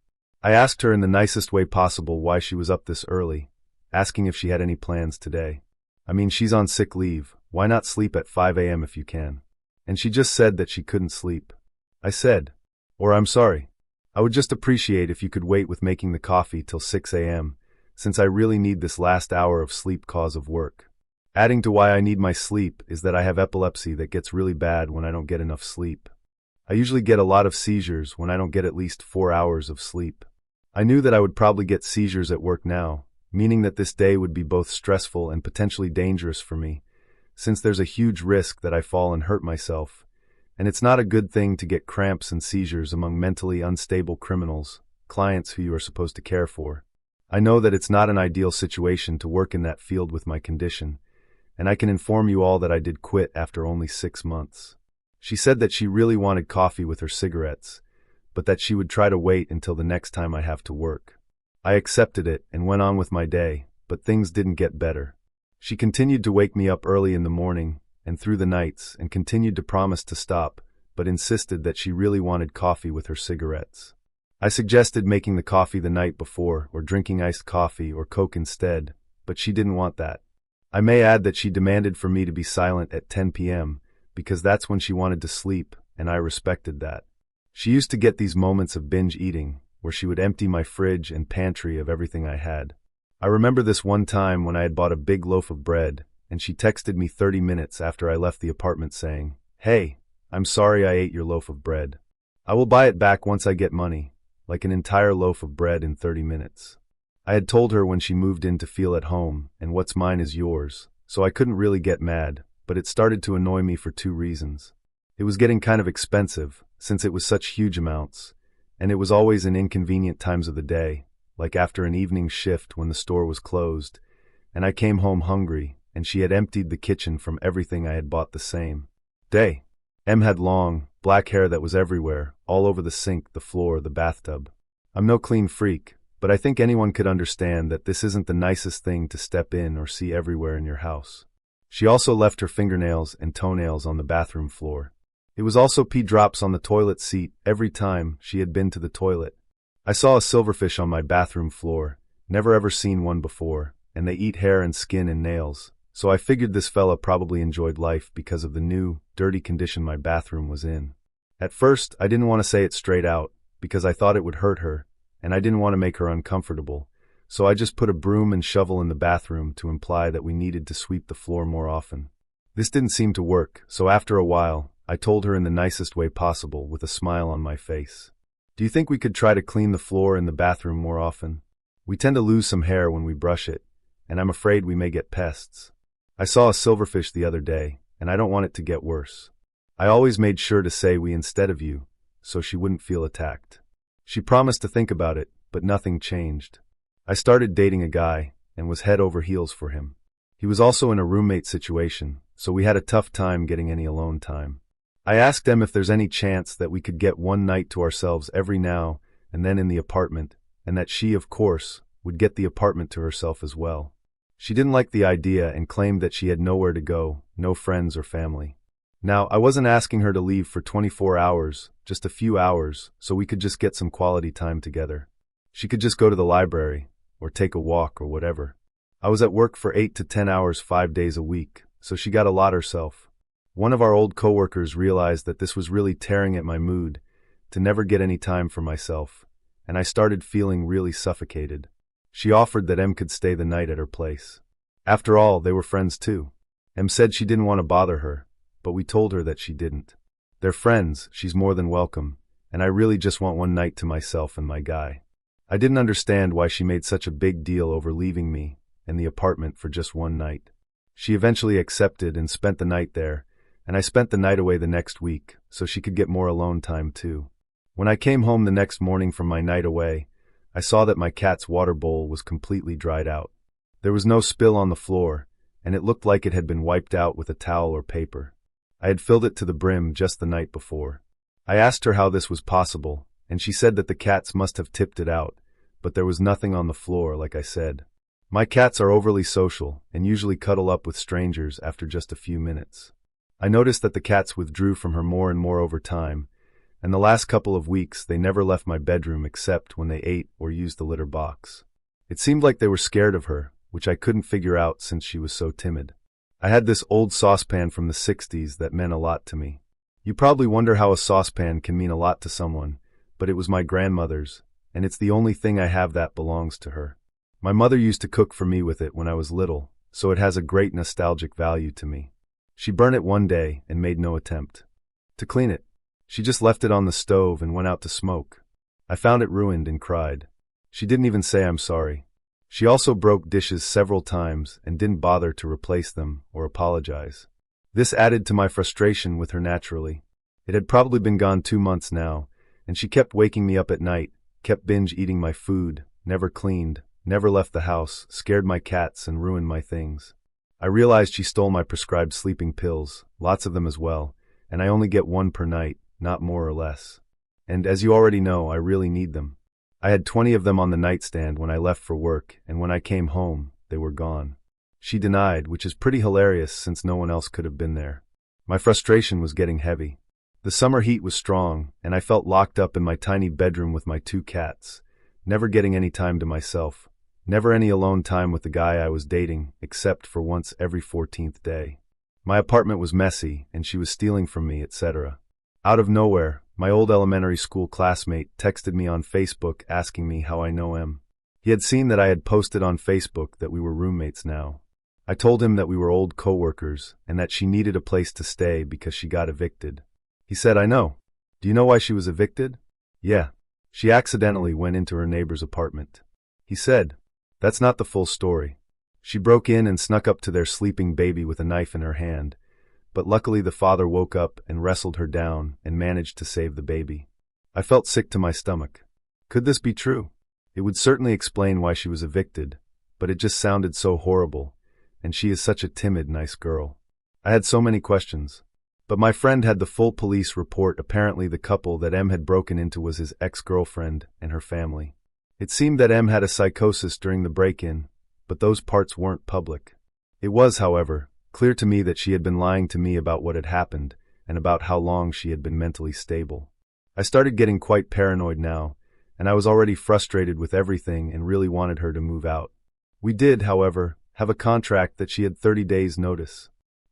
I asked her in the nicest way possible why she was up this early, asking if she had any plans today. I mean, she's on sick leave, why not sleep at 5 a.m. if you can? And she just said that she couldn't sleep. I said, I'm sorry, I would just appreciate if you could wait with making the coffee till 6 a.m., since I really need this last hour of sleep cause of work. Adding to why I need my sleep is that I have epilepsy that gets really bad when I don't get enough sleep. I usually get a lot of seizures when I don't get at least 4 hours of sleep. I knew that I would probably get seizures at work now, meaning that this day would be both stressful and potentially dangerous for me, since there's a huge risk that I fall and hurt myself, and it's not a good thing to get cramps and seizures among mentally unstable criminals, clients who you are supposed to care for. I know that it's not an ideal situation to work in that field with my condition, and I can inform you all that I did quit after only 6 months. She said that she really wanted coffee with her cigarettes, but that she would try to wait until the next time I have to work. I accepted it and went on with my day, but things didn't get better. She continued to wake me up early in the morning and through the nights and continued to promise to stop, but insisted that she really wanted coffee with her cigarettes. I suggested making the coffee the night before or drinking iced coffee or Coke instead, but she didn't want that. I may add that she demanded for me to be silent at 10 p.m. because that's when she wanted to sleep, and I respected that. She used to get these moments of binge eating, where she would empty my fridge and pantry of everything I had. I remember this one time when I had bought a big loaf of bread, and she texted me 30 minutes after I left the apartment saying, "Hey, I'm sorry I ate your loaf of bread. I will buy it back once I get money," like an entire loaf of bread in 30 minutes. I had told her when she moved in to feel at home, and what's mine is yours, so I couldn't really get mad, but it started to annoy me for 2 reasons. It was getting kind of expensive, since it was such huge amounts, and it was always in inconvenient times of the day, like after an evening shift when the store was closed, and I came home hungry, and she had emptied the kitchen from everything I had bought the same day. Em had long, black hair that was everywhere, all over the sink, the floor, the bathtub. I'm no clean freak, but I think anyone could understand that this isn't the nicest thing to step in or see everywhere in your house. She also left her fingernails and toenails on the bathroom floor. It was also pee drops on the toilet seat every time she had been to the toilet. I saw a silverfish on my bathroom floor, never ever seen one before, and they eat hair and skin and nails, so I figured this fella probably enjoyed life because of the new, dirty condition my bathroom was in. At first, I didn't want to say it straight out, because I thought it would hurt her, and I didn't want to make her uncomfortable, so I just put a broom and shovel in the bathroom to imply that we needed to sweep the floor more often. This didn't seem to work, so after a while, I told her in the nicest way possible with a smile on my face. "Do you think we could try to clean the floor in the bathroom more often? We tend to lose some hair when we brush it, and I'm afraid we may get pests. I saw a silverfish the other day, and I don't want it to get worse." I always made sure to say we instead of you, so she wouldn't feel attacked. She promised to think about it, but nothing changed. I started dating a guy, and was head over heels for him. He was also in a roommate situation, so we had a tough time getting any alone time. I asked them if there's any chance that we could get one night to ourselves every now and then in the apartment, and that she, of course, would get the apartment to herself as well. She didn't like the idea and claimed that she had nowhere to go, no friends or family. Now, I wasn't asking her to leave for 24 hours, just a few hours, so we could just get some quality time together. She could just go to the library, or take a walk or whatever. I was at work for 8 to 10 hours 5 days a week, so she got a lot herself. One of our old coworkers realized that this was really tearing at my mood, to never get any time for myself, and I started feeling really suffocated. She offered that Em could stay the night at her place. After all, they were friends too. Em said she didn't want to bother her, but we told her that she didn't. They're friends, she's more than welcome, and I really just want one night to myself and my guy. I didn't understand why she made such a big deal over leaving me and the apartment for just one night. She eventually accepted and spent the night there, and I spent the night away the next week, so she could get more alone time too. When I came home the next morning from my night away, I saw that my cat's water bowl was completely dried out. There was no spill on the floor, and it looked like it had been wiped out with a towel or paper. I had filled it to the brim just the night before. I asked her how this was possible, and she said that the cats must have tipped it out, but there was nothing on the floor, like I said. My cats are overly social and usually cuddle up with strangers after just a few minutes. I noticed that the cats withdrew from her more and more over time, and the last couple of weeks they never left my bedroom except when they ate or used the litter box. It seemed like they were scared of her, which I couldn't figure out since she was so timid. I had this old saucepan from the 60s that meant a lot to me. You probably wonder how a saucepan can mean a lot to someone, but it was my grandmother's, and it's the only thing I have that belongs to her. My mother used to cook for me with it when I was little, so it has a great nostalgic value to me. She burned it one day and made no attempt to clean it. She just left it on the stove and went out to smoke. I found it ruined and cried. She didn't even say I'm sorry. She also broke dishes several times and didn't bother to replace them or apologize. This added to my frustration with her naturally. It had probably been gone 2 months now, and she kept waking me up at night, kept binge eating my food, never cleaned, never left the house, scared my cats, and ruined my things. I realized she stole my prescribed sleeping pills, lots of them as well, and I only get one per night, not more or less. And as you already know, I really need them. I had 20 of them on the nightstand when I left for work, and when I came home, they were gone. She denied, which is pretty hilarious since no one else could have been there. My frustration was getting heavy. The summer heat was strong, and I felt locked up in my tiny bedroom with my 2 cats, never getting any time to myself, never any alone time with the guy I was dating, except for once every 14th day. My apartment was messy, and she was stealing from me, etc. Out of nowhere, my old elementary school classmate texted me on Facebook asking me how I know him. He had seen that I had posted on Facebook that we were roommates now. I told him that we were old co-workers and that she needed a place to stay because she got evicted. He said, "I know. Do you know why she was evicted?" "Yeah. She accidentally went into her neighbor's apartment." He said, "That's not the full story. She broke in and snuck up to their sleeping baby with a knife in her hand, but luckily the father woke up and wrestled her down and managed to save the baby." I felt sick to my stomach. Could this be true? It would certainly explain why she was evicted, but it just sounded so horrible, and she is such a timid, nice girl. I had so many questions. But my friend had the full police report. Apparently the couple that M had broken into was his ex-girlfriend and her family. It seemed that M had a psychosis during the break-in, but those parts weren't public. It was, however, clear to me that she had been lying to me about what had happened and about how long she had been mentally stable. I started getting quite paranoid now, and I was already frustrated with everything and really wanted her to move out. We did, however, have a contract that she had 30 days' notice.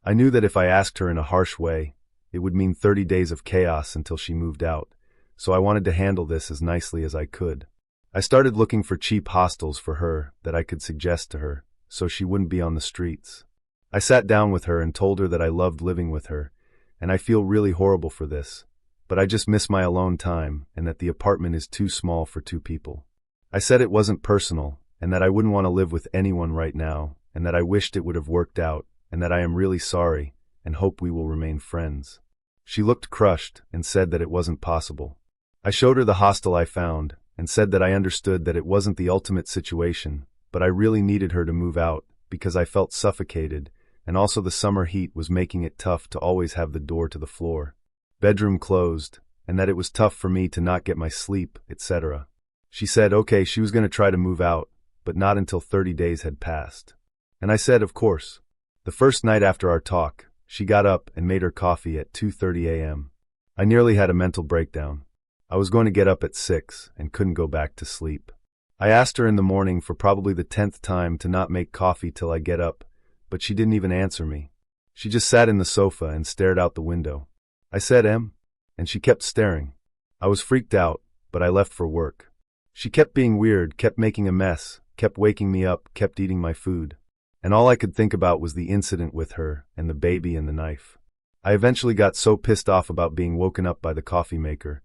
I knew that if I asked her in a harsh way, it would mean 30 days of chaos until she moved out, so I wanted to handle this as nicely as I could. I started looking for cheap hostels for her that I could suggest to her, so she wouldn't be on the streets. I sat down with her and told her that I loved living with her, and I feel really horrible for this, but I just miss my alone time and that the apartment is too small for 2 people. I said it wasn't personal, and that I wouldn't want to live with anyone right now, and that I wished it would have worked out, and that I am really sorry and hope we will remain friends. She looked crushed and said that it wasn't possible. I showed her the hostel I found and said that I understood that it wasn't the ultimate situation, but I really needed her to move out because I felt suffocated, and also the summer heat was making it tough to always have the door to the floor, bedroom closed, and that it was tough for me to not get my sleep, etc. She said, okay, she was going to try to move out, but not until 30 days had passed. And I said, of course. The first night after our talk, she got up and made her coffee at 2:30 a.m. I nearly had a mental breakdown. I was going to get up at 6 and couldn't go back to sleep. I asked her in the morning for probably the 10th time to not make coffee till I get up, but she didn't even answer me. She just sat in the sofa and stared out the window. I said, "Em?" And she kept staring. I was freaked out, but I left for work. She kept being weird, kept making a mess, kept waking me up, kept eating my food. And all I could think about was the incident with her and the baby and the knife. I eventually got so pissed off about being woken up by the coffee maker,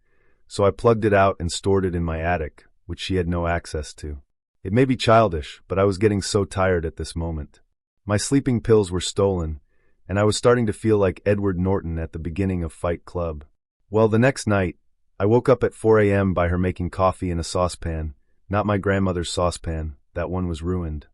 so I plugged it out and stored it in my attic, which she had no access to. It may be childish, but I was getting so tired at this moment. My sleeping pills were stolen, and I was starting to feel like Edward Norton at the beginning of Fight Club. Well, the next night, I woke up at 4 a.m. by her making coffee in a saucepan, not my grandmother's saucepan, that one was ruined.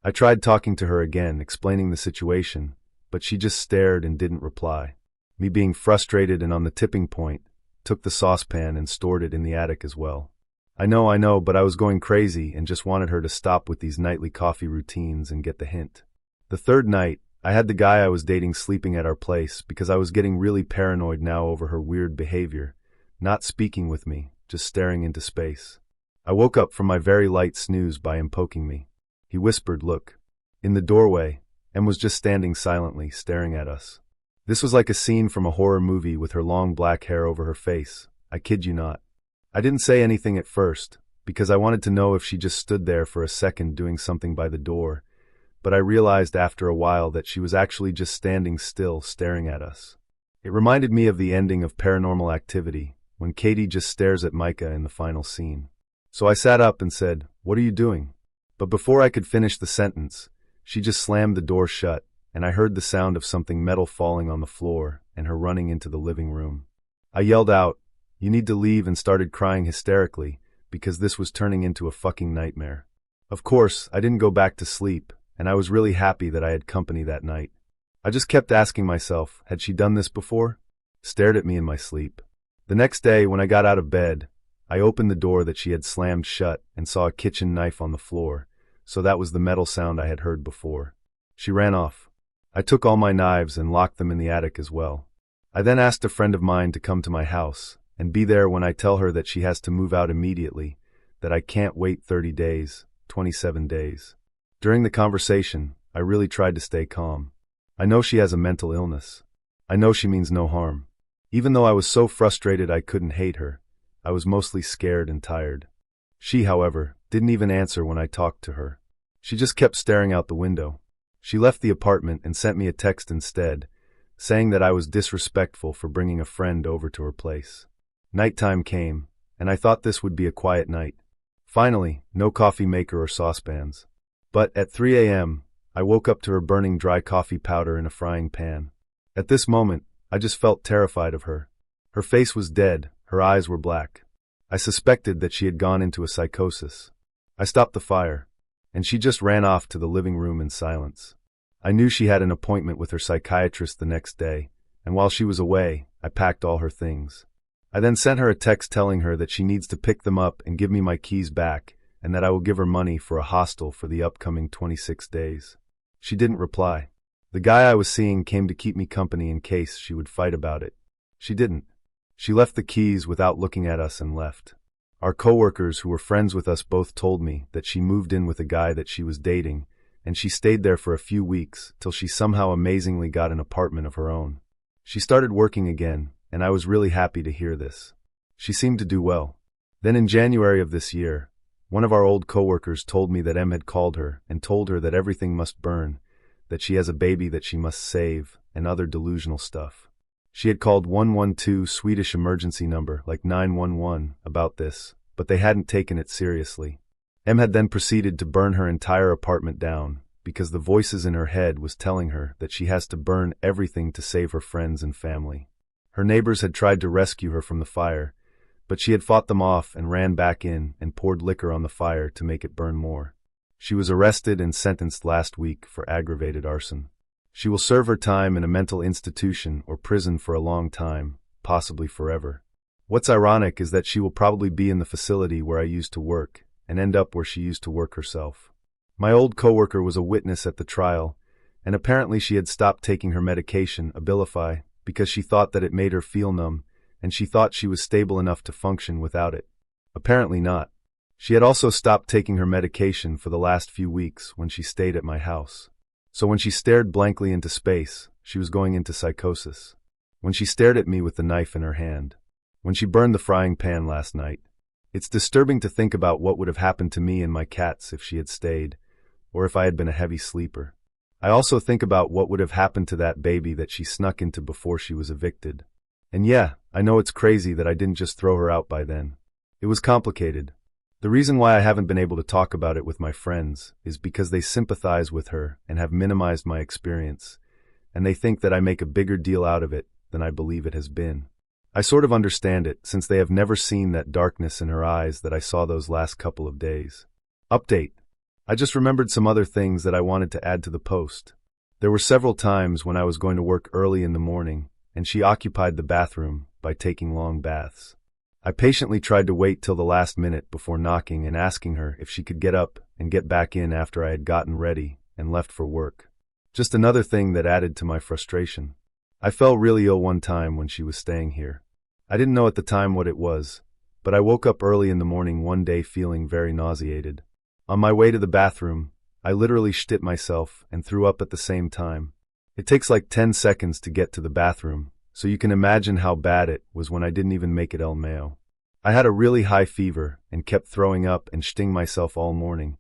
I tried talking to her again, explaining the situation, but she just stared and didn't reply. Me being frustrated and on the tipping point, took the saucepan and stored it in the attic as well. I know, but I was going crazy and just wanted her to stop with these nightly coffee routines and get the hint. The third night, I had the guy I was dating sleeping at our place because I was getting really paranoid now over her weird behavior, not speaking with me, just staring into space. I woke up from my very light snooze by him poking me. He whispered, "Look," in the doorway, and was just standing silently, staring at us. This was like a scene from a horror movie with her long black hair over her face. I kid you not. I didn't say anything at first, because I wanted to know if she just stood there for a second doing something by the door, but I realized after a while that she was actually just standing still, staring at us. It reminded me of the ending of Paranormal Activity, when Katie just stares at Micah in the final scene. So I sat up and said, "What are you doing?" But before I could finish the sentence, she just slammed the door shut, and I heard the sound of something metal falling on the floor and her running into the living room. I yelled out, "You need to leave," and started crying hysterically because this was turning into a fucking nightmare. Of course, I didn't go back to sleep, and I was really happy that I had company that night. I just kept asking myself, had she done this before? Stared at me in my sleep. The next day, when I got out of bed, I opened the door that she had slammed shut and saw a kitchen knife on the floor, so that was the metal sound I had heard before. She ran off. I took all my knives and locked them in the attic as well. I then asked a friend of mine to come to my house and be there when I tell her that she has to move out immediately, that I can't wait 30 days, 27 days. During the conversation, I really tried to stay calm. I know she has a mental illness. I know she means no harm. Even though I was so frustrated I couldn't hate her, I was mostly scared and tired. She, however, didn't even answer when I talked to her. She just kept staring out the window. She left the apartment and sent me a text instead, saying that I was disrespectful for bringing a friend over to her place. Nighttime came, and I thought this would be a quiet night. Finally, no coffee maker or saucepans. But at 3 a.m., I woke up to her burning dry coffee powder in a frying pan. At this moment, I just felt terrified of her. Her face was dead, her eyes were black. I suspected that she had gone into a psychosis. I stopped the fire, and she just ran off to the living room in silence. I knew she had an appointment with her psychiatrist the next day, and while she was away, I packed all her things. I then sent her a text telling her that she needs to pick them up and give me my keys back, and that I will give her money for a hostel for the upcoming 26 days. She didn't reply. The guy I was seeing came to keep me company in case she would fight about it. She didn't. She left the keys without looking at us and left. Our coworkers who were friends with us both told me that she moved in with a guy that she was dating, and she stayed there for a few weeks till she somehow amazingly got an apartment of her own. She started working again, and I was really happy to hear this. She seemed to do well. Then in January of this year, one of our old coworkers told me that M had called her and told her that everything must burn, that she has a baby that she must save, and other delusional stuff. She had called 112 Swedish emergency number, like 911, about this, but they hadn't taken it seriously. M had then proceeded to burn her entire apartment down, because the voices in her head was telling her that she has to burn everything to save her friends and family. Her neighbors had tried to rescue her from the fire, but she had fought them off and ran back in and poured liquor on the fire to make it burn more. She was arrested and sentenced last week for aggravated arson. She will serve her time in a mental institution or prison for a long time, possibly forever. What's ironic is that she will probably be in the facility where I used to work and end up where she used to work herself. My old coworker was a witness at the trial, and apparently she had stopped taking her medication, Abilify, because she thought that it made her feel numb, and she thought she was stable enough to function without it. Apparently not. She had also stopped taking her medication for the last few weeks when she stayed at my house. So when she stared blankly into space, she was going into psychosis. When she stared at me with the knife in her hand. When she burned the frying pan last night. It's disturbing to think about what would have happened to me and my cats if she had stayed, or if I had been a heavy sleeper. I also think about what would have happened to that baby that she snuck into before she was evicted. And yeah, I know it's crazy that I didn't just throw her out by then. It was complicated. The reason why I haven't been able to talk about it with my friends is because they sympathize with her and have minimized my experience, and they think that I make a bigger deal out of it than I believe it has been. I sort of understand it, since they have never seen that darkness in her eyes that I saw those last couple of days. Update. I just remembered some other things that I wanted to add to the post. There were several times when I was going to work early in the morning, and she occupied the bathroom by taking long baths. I patiently tried to wait till the last minute before knocking and asking her if she could get up and get back in after I had gotten ready and left for work. Just another thing that added to my frustration. I fell really ill one time when she was staying here. I didn't know at the time what it was, but I woke up early in the morning one day feeling very nauseated. On my way to the bathroom, I literally shit myself and threw up at the same time. It takes like 10 seconds to get to the bathroom, so you can imagine how bad it was when I didn't even make it El Mayo. I had a really high fever and kept throwing up and shitting myself all morning,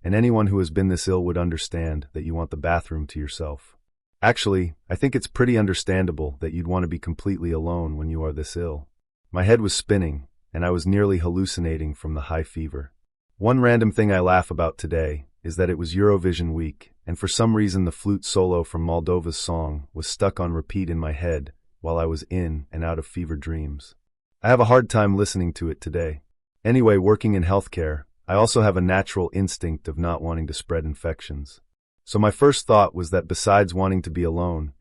and anyone who has been this ill would understand that you want the bathroom to yourself. Actually, I think it's pretty understandable that you'd want to be completely alone when you are this ill. My head was spinning, and I was nearly hallucinating from the high fever. One random thing I laugh about today is that it was Eurovision week, and for some reason the flute solo from Moldova's song was stuck on repeat in my head while I was in and out of fever dreams. I have a hard time listening to it today. Anyway, working in healthcare, I also have a natural instinct of not wanting to spread infections. So my first thought was that besides wanting to be alone,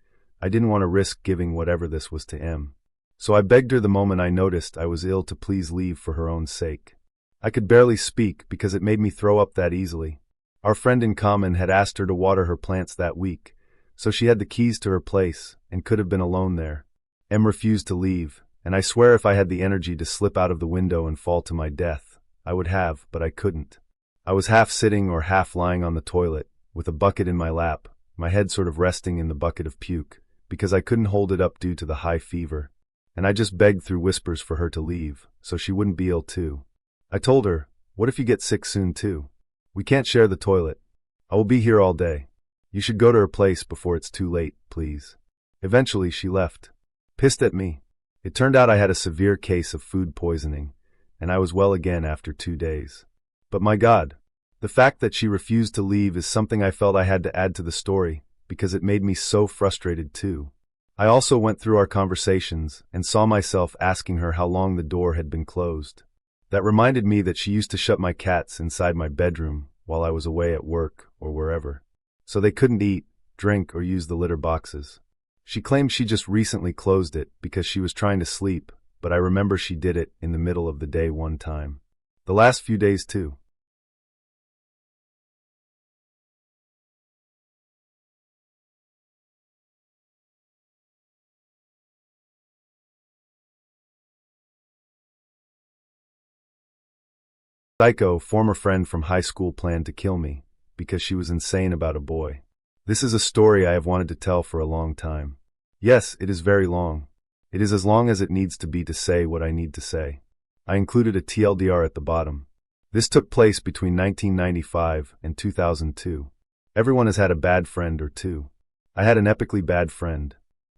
I didn't want to risk giving whatever this was to Em. So I begged her the moment I noticed I was ill to please leave for her own sake. I could barely speak because it made me throw up that easily. Our friend in common had asked her to water her plants that week, so she had the keys to her place and could have been alone there. Em refused to leave, and I swear if I had the energy to slip out of the window and fall to my death, I would have, but I couldn't. I was half sitting or half lying on the toilet, with a bucket in my lap, my head sort of resting in the bucket of puke, because I couldn't hold it up due to the high fever. And I just begged through whispers for her to leave, so she wouldn't be ill too. I told her, what if you get sick soon too? We can't share the toilet. I will be here all day. You should go to her place before it's too late, please. Eventually she left. Pissed at me. It turned out I had a severe case of food poisoning, and I was well again after 2 days. But my God, the fact that she refused to leave is something I felt I had to add to the story, because it made me so frustrated too. I also went through our conversations and saw myself asking her how long the door had been closed. That reminded me that she used to shut my cats inside my bedroom while I was away at work or wherever, so they couldn't eat, drink, or use the litter boxes. She claimed she just recently closed it because she was trying to sleep, but I remember she did it in the middle of the day one time. The last few days too. Psycho, former friend from high school, planned to kill me because she was insane about a boy. This is a story I have wanted to tell for a long time. Yes, it is very long. It is as long as it needs to be to say what I need to say. I included a TLDR at the bottom. This took place between 1995 and 2002. Everyone has had a bad friend or two. I had an epically bad friend.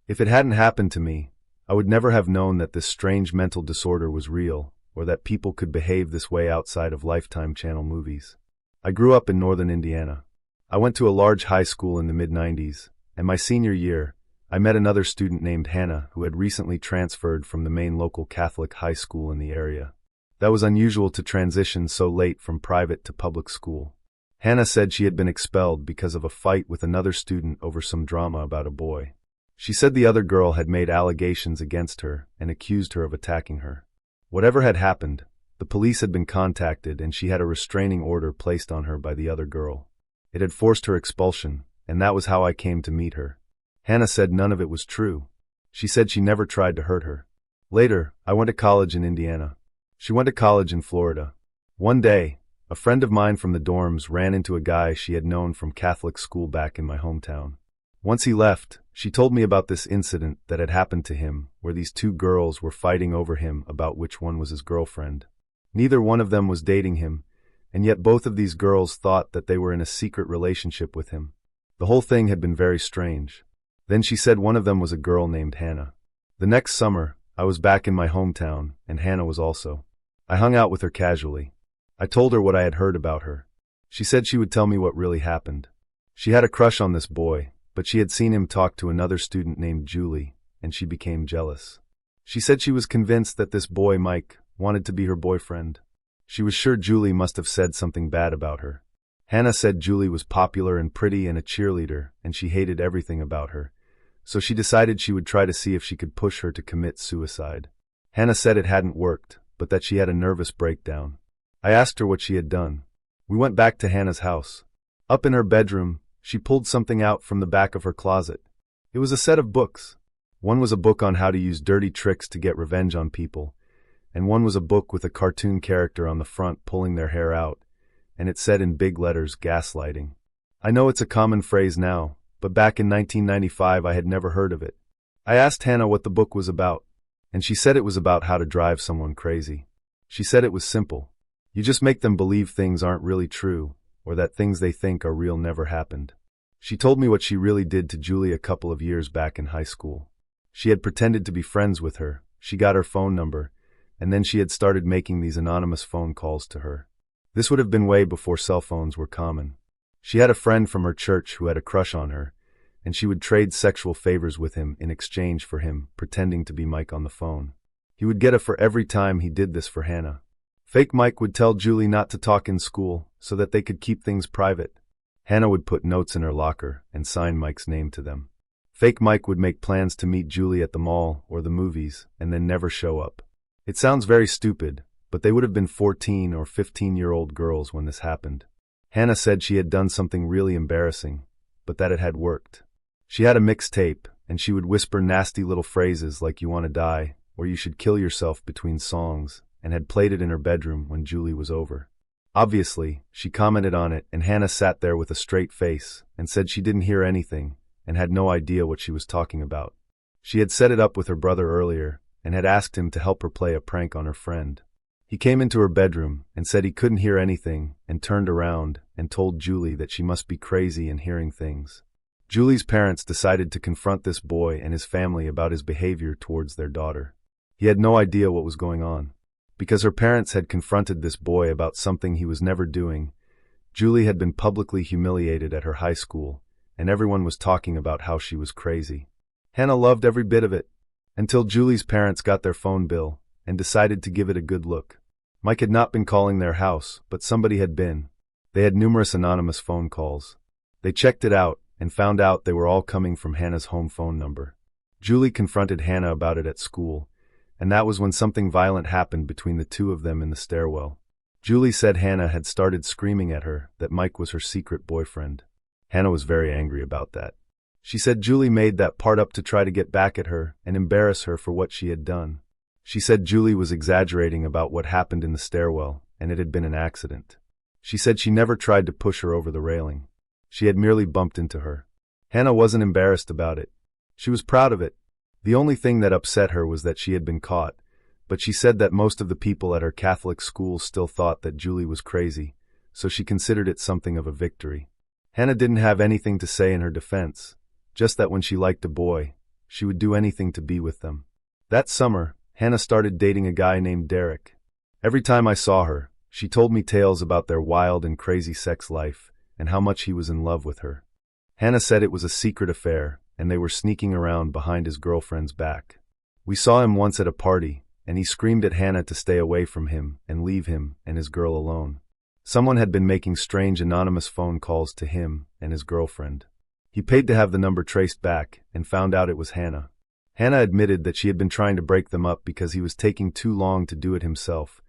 If it hadn't happened to me, I would never have known that this strange mental disorder was real, or that people could behave this way outside of Lifetime Channel movies. I grew up in northern Indiana. I went to a large high school in the mid-90s, and my senior year, I met another student named Hannah who had recently transferred from the main local Catholic high school in the area. That was unusual to transition so late from private to public school. Hannah said she had been expelled because of a fight with another student over some drama about a boy. She said the other girl had made allegations against her and accused her of attacking her. Whatever had happened, the police had been contacted and she had a restraining order placed on her by the other girl. It had forced her expulsion, and that was how I came to meet her. Hannah said none of it was true. She said she never tried to hurt her. Later, I went to college in Indiana. She went to college in Florida. One day, a friend of mine from the dorms ran into a guy she had known from Catholic school back in my hometown. Once he left, she told me about this incident that had happened to him, where these two girls were fighting over him about which one was his girlfriend. Neither one of them was dating him, and yet both of these girls thought that they were in a secret relationship with him. The whole thing had been very strange. Then she said one of them was a girl named Hannah. The next summer, I was back in my hometown, and Hannah was also. I hung out with her casually. I told her what I had heard about her. She said she would tell me what really happened. She had a crush on this boy, but she had seen him talk to another student named Julie, and she became jealous. She said she was convinced that this boy, Mike, wanted to be her boyfriend. She was sure Julie must have said something bad about her. Hannah said Julie was popular and pretty and a cheerleader, and she hated everything about her. So she decided she would try to see if she could push her to commit suicide. Hannah said it hadn't worked, but that she had a nervous breakdown. I asked her what she had done. We went back to Hannah's house. Up in her bedroom, she pulled something out from the back of her closet. It was a set of books. One was a book on how to use dirty tricks to get revenge on people, and one was a book with a cartoon character on the front pulling their hair out, and it said in big letters, gaslighting. I know it's a common phrase now, but back in 1995 I had never heard of it. I asked Hannah what the book was about, and she said it was about how to drive someone crazy. She said it was simple. You just make them believe things aren't really true, or that things they think are real never happened. She told me what she really did to Julie a couple of years back in high school. She had pretended to be friends with her, she got her phone number, and then she had started making these anonymous phone calls to her. This would have been way before cell phones were common. She had a friend from her church who had a crush on her, and she would trade sexual favors with him in exchange for him pretending to be Mike on the phone. He would get a for every time he did this for Hannah. Fake Mike would tell Julie not to talk in school so that they could keep things private. Hannah would put notes in her locker and sign Mike's name to them. Fake Mike would make plans to meet Julie at the mall or the movies and then never show up. It sounds very stupid, but they would have been 14 or 15-year-old girls when this happened. Hannah said she had done something really embarrassing, but that it had worked. She had a mixtape, and she would whisper nasty little phrases like "you want to die" or "you should kill yourself" between songs, and had played it in her bedroom when Julie was over. Obviously, she commented on it, and Hannah sat there with a straight face and said she didn't hear anything and had no idea what she was talking about. She had set it up with her brother earlier and had asked him to help her play a prank on her friend. He came into her bedroom and said he couldn't hear anything and turned around and told Julie that she must be crazy and hearing things. Julie's parents decided to confront this boy and his family about his behavior towards their daughter. He had no idea what was going on. Because her parents had confronted this boy about something he was never doing, Julie had been publicly humiliated at her high school, and everyone was talking about how she was crazy. Hannah loved every bit of it, until Julie's parents got their phone bill and decided to give it a good look. Mike had not been calling their house, but somebody had been. They had numerous anonymous phone calls. They checked it out and found out they were all coming from Hannah's home phone number. Julie confronted Hannah about it at school, and that was when something violent happened between the two of them in the stairwell. Julie said Hannah had started screaming at her that Mike was her secret boyfriend. Hannah was very angry about that. She said Julie made that part up to try to get back at her and embarrass her for what she had done. She said Julie was exaggerating about what happened in the stairwell, and it had been an accident. She said she never tried to push her over the railing. She had merely bumped into her. Hannah wasn't embarrassed about it. She was proud of it. The only thing that upset her was that she had been caught, but she said that most of the people at her Catholic school still thought that Julie was crazy, so she considered it something of a victory. Hannah didn't have anything to say in her defense, just that when she liked a boy, she would do anything to be with them. That summer, Hannah started dating a guy named Derek. Every time I saw her, she told me tales about their wild and crazy sex life and how much he was in love with her. Hannah said it was a secret affair, and they were sneaking around behind his girlfriend's back. We saw him once at a party, and he screamed at Hannah to stay away from him and leave him and his girl alone. Someone had been making strange anonymous phone calls to him and his girlfriend. He paid to have the number traced back and found out it was Hannah. Hannah admitted that she had been trying to break them up because he was taking too long to do it himself,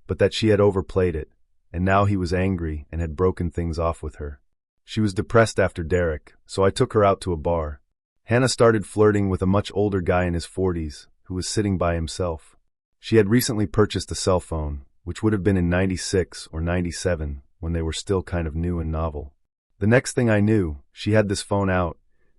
but that she had overplayed it, and now he was angry and had broken things off with her. She was depressed after Derek, so I took her out to a bar. Hannah started flirting with a much older guy in his 40s who was sitting by himself. She had recently purchased a cell phone, which would have been in '96 or '97 when they were still kind of new and novel. The next thing I knew, she had this phone out,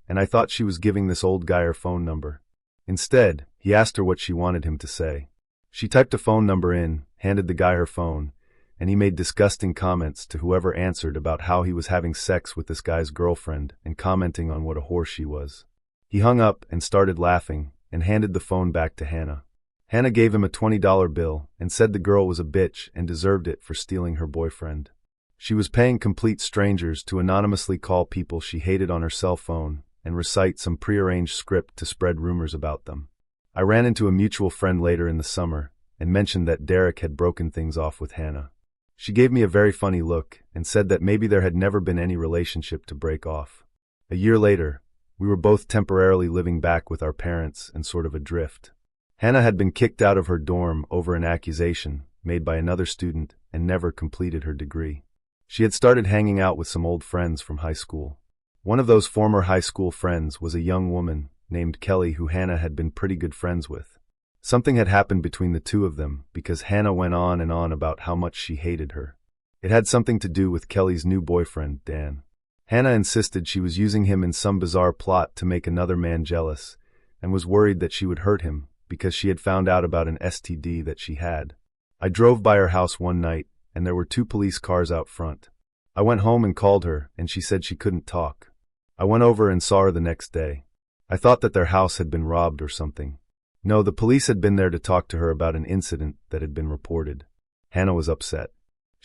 and I thought she was giving this old guy her phone number. Instead, he asked her what she wanted him to say. She typed a phone number in, handed the guy her phone, and he made disgusting comments to whoever answered about how he was having sex with this guy's girlfriend and commenting on what a whore she was. He hung up and started laughing and handed the phone back to Hannah. Hannah gave him a $20 bill and said the girl was a bitch and deserved it for stealing her boyfriend. She was paying complete strangers to anonymously call people she hated on her cell phone and recite some prearranged script to spread rumors about them. I ran into a mutual friend later in the summer and mentioned that Derek had broken things off with Hannah. She gave me a very funny look and said that maybe there had never been any relationship to break off. A year later, we were both temporarily living back with our parents and sort of adrift. Hannah had been kicked out of her dorm over an accusation made by another student and never completed her degree. She had started hanging out with some old friends from high school. One of those former high school friends was a young woman named Kelly who Hannah had been pretty good friends with. Something had happened between the two of them because Hannah went on and on about how much she hated her. It had something to do with Kelly's new boyfriend, Dan. Hannah insisted she was using him in some bizarre plot to make another man jealous and was worried that she would hurt him because she had found out about an STD that she had. I drove by her house one night and there were 2 police cars out front. I went home and called her and she said she couldn't talk. I went over and saw her the next day. I thought that their house had been robbed or something. No, the police had been there to talk to her about an incident that had been reported. Hannah was upset.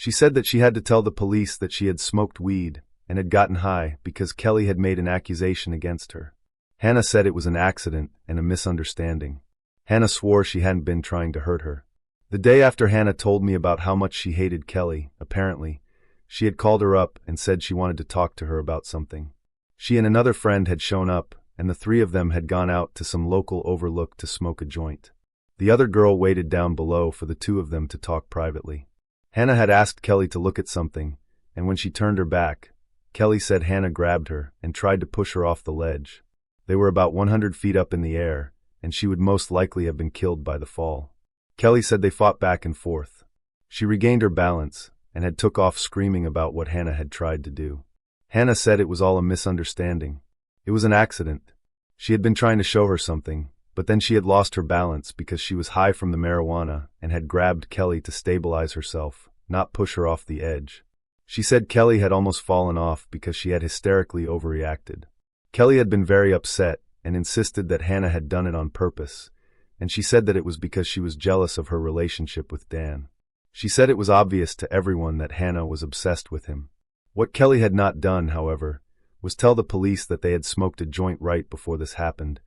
She said that she had to tell the police that she had smoked weed and had gotten high because Kelly had made an accusation against her. Hannah said it was an accident and a misunderstanding. Hannah swore she hadn't been trying to hurt her. The day after Hannah told me about how much she hated Kelly, apparently, she had called her up and said she wanted to talk to her about something. She and another friend had shown up, and the three of them had gone out to some local overlook to smoke a joint. The other girl waited down below for the two of them to talk privately. Hannah had asked Kelly to look at something, and when she turned her back, Kelly said Hannah grabbed her and tried to push her off the ledge. They were about 100 feet up in the air, and she would most likely have been killed by the fall. Kelly said they fought back and forth. She regained her balance and had took off screaming about what Hannah had tried to do. Hannah said it was all a misunderstanding. It was an accident. She had been trying to show her something, but then she had lost her balance because she was high from the marijuana and had grabbed Kelly to stabilize herself, not push her off the edge. She said Kelly had almost fallen off because she had hysterically overreacted. Kelly had been very upset and insisted that Hannah had done it on purpose, and she said that it was because she was jealous of her relationship with Dan. She said it was obvious to everyone that Hannah was obsessed with him. What Kelly had not done, however, was tell the police that they had smoked a joint right before this happened,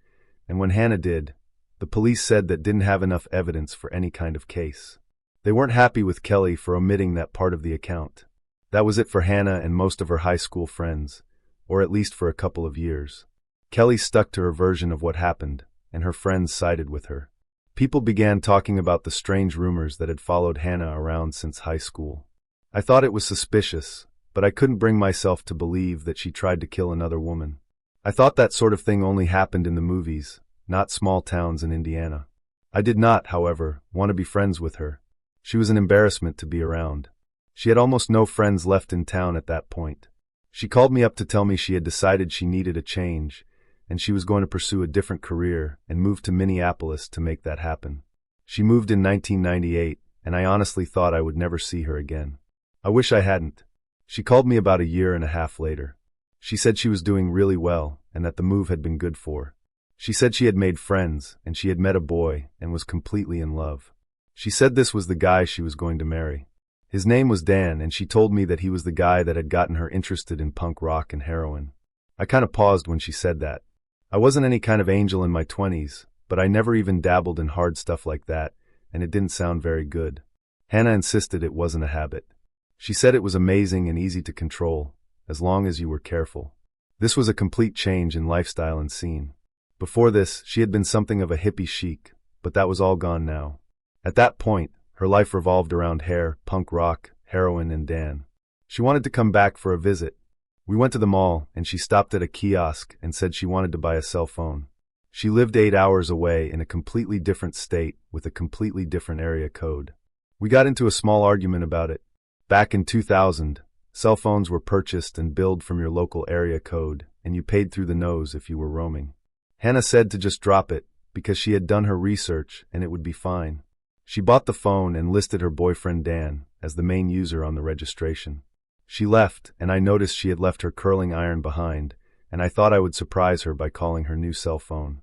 and when Hannah did, the police said that didn't have enough evidence for any kind of case. They weren't happy with Kelly for omitting that part of the account. That was it for Hannah and most of her high school friends, or at least for a couple of years. Kelly stuck to her version of what happened, and her friends sided with her. People began talking about the strange rumors that had followed Hannah around since high school. I thought it was suspicious, but I couldn't bring myself to believe that she tried to kill another woman. I thought that sort of thing only happened in the movies, not small towns in Indiana. I did not, however, want to be friends with her. She was an embarrassment to be around. She had almost no friends left in town at that point. She called me up to tell me she had decided she needed a change, and she was going to pursue a different career and move to Minneapolis to make that happen. She moved in 1998, and I honestly thought I would never see her again. I wish I hadn't. She called me about a year and a half later. She said she was doing really well and that the move had been good for her. She said she had made friends and she had met a boy and was completely in love. She said this was the guy she was going to marry. His name was Dan, and she told me that he was the guy that had gotten her interested in punk rock and heroin. I kind of paused when she said that. I wasn't any kind of angel in my 20s, but I never even dabbled in hard stuff like that, and it didn't sound very good. Hannah insisted it wasn't a habit. She said it was amazing and easy to control, as long as you were careful. This was a complete change in lifestyle and scene. Before this, she had been something of a hippie chic, but that was all gone now. At that point, her life revolved around hair, punk rock, heroin, and Dan. She wanted to come back for a visit. We went to the mall, and she stopped at a kiosk and said she wanted to buy a cell phone. She lived 8 hours away in a completely different state with a completely different area code. We got into a small argument about it. Back in 2000, cell phones were purchased and billed from your local area code, and you paid through the nose if you were roaming. Hannah said to just drop it, because she had done her research and it would be fine. She bought the phone and listed her boyfriend Dan as the main user on the registration. She left, and I noticed she had left her curling iron behind, and I thought I would surprise her by calling her new cell phone.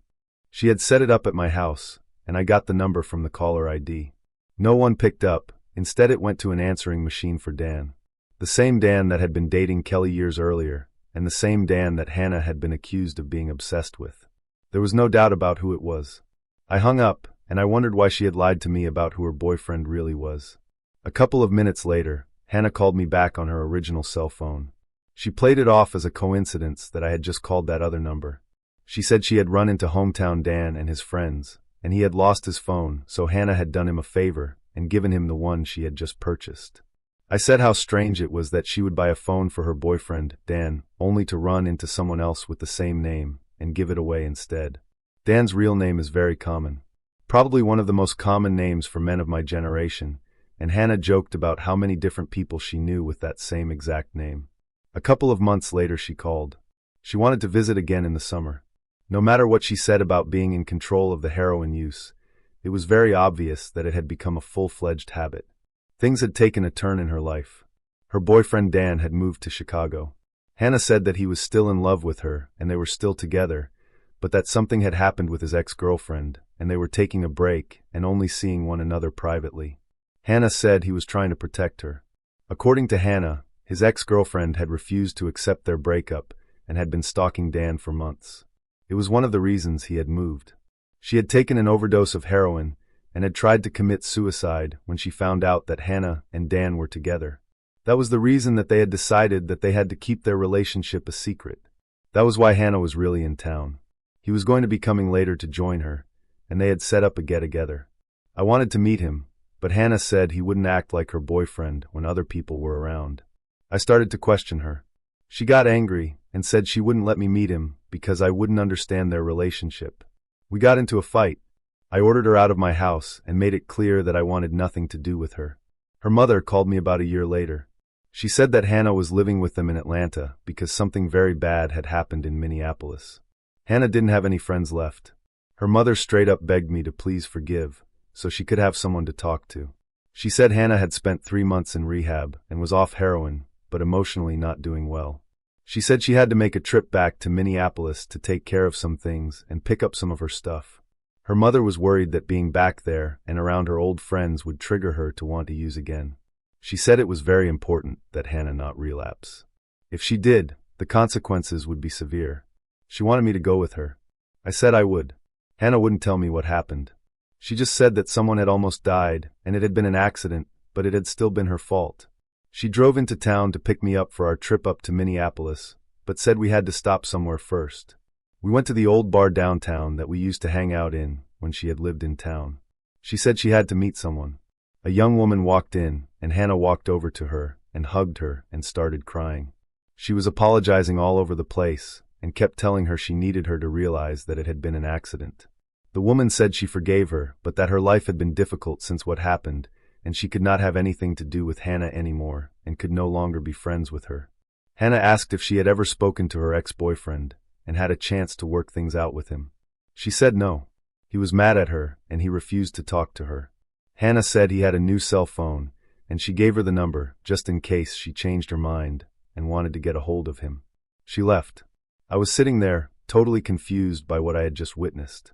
She had set it up at my house, and I got the number from the caller ID. No one picked up. Instead, it went to an answering machine for Dan. The same Dan that had been dating Kelly years earlier, and the same Dan that Hannah had been accused of being obsessed with. There was no doubt about who it was. I hung up, and I wondered why she had lied to me about who her boyfriend really was. A couple of minutes later, Hannah called me back on her original cell phone. She played it off as a coincidence that I had just called that other number. She said she had run into hometown Dan and his friends, and he had lost his phone, so Hannah had done him a favor and given him the one she had just purchased. I said how strange it was that she would buy a phone for her boyfriend, Dan, only to run into someone else with the same name and give it away instead. Dan's real name is very common. Probably one of the most common names for men of my generation, and Hannah joked about how many different people she knew with that same exact name. A couple of months later she called. She wanted to visit again in the summer. No matter what she said about being in control of the heroin use, it was very obvious that it had become a full-fledged habit. Things had taken a turn in her life. Her boyfriend Dan had moved to Chicago. Hannah said that he was still in love with her and they were still together, but that something had happened with his ex-girlfriend and they were taking a break and only seeing one another privately. Hannah said he was trying to protect her. According to Hannah, his ex-girlfriend had refused to accept their breakup and had been stalking Dan for months. It was one of the reasons he had moved. She had taken an overdose of heroin and had tried to commit suicide when she found out that Hannah and Dan were together. That was the reason that they had decided that they had to keep their relationship a secret. That was why Hannah was really in town. He was going to be coming later to join her, and they had set up a get-together. I wanted to meet him, but Hannah said he wouldn't act like her boyfriend when other people were around. I started to question her. She got angry and said she wouldn't let me meet him because I wouldn't understand their relationship. We got into a fight. I ordered her out of my house and made it clear that I wanted nothing to do with her. Her mother called me about a year later. She said that Hannah was living with them in Atlanta because something very bad had happened in Minneapolis. Hannah didn't have any friends left. Her mother straight up begged me to please forgive, so she could have someone to talk to. She said Hannah had spent 3 months in rehab and was off heroin, but emotionally not doing well. She said she had to make a trip back to Minneapolis to take care of some things and pick up some of her stuff. Her mother was worried that being back there and around her old friends would trigger her to want to use again. She said it was very important that Hannah not relapse. If she did, the consequences would be severe. She wanted me to go with her. I said I would. Hannah wouldn't tell me what happened. She just said that someone had almost died and it had been an accident, but it had still been her fault. She drove into town to pick me up for our trip up to Minneapolis, but said we had to stop somewhere first. We went to the old bar downtown that we used to hang out in when she had lived in town. She said she had to meet someone. A young woman walked in, and Hannah walked over to her and hugged her and started crying. She was apologizing all over the place and kept telling her she needed her to realize that it had been an accident. The woman said she forgave her, but that her life had been difficult since what happened, and she could not have anything to do with Hannah anymore and could no longer be friends with her. Hannah asked if she had ever spoken to her ex-boyfriend and had a chance to work things out with him. She said no. He was mad at her and he refused to talk to her. Hannah said he had a new cell phone, and she gave her the number just in case she changed her mind and wanted to get a hold of him. She left. I was sitting there, totally confused by what I had just witnessed.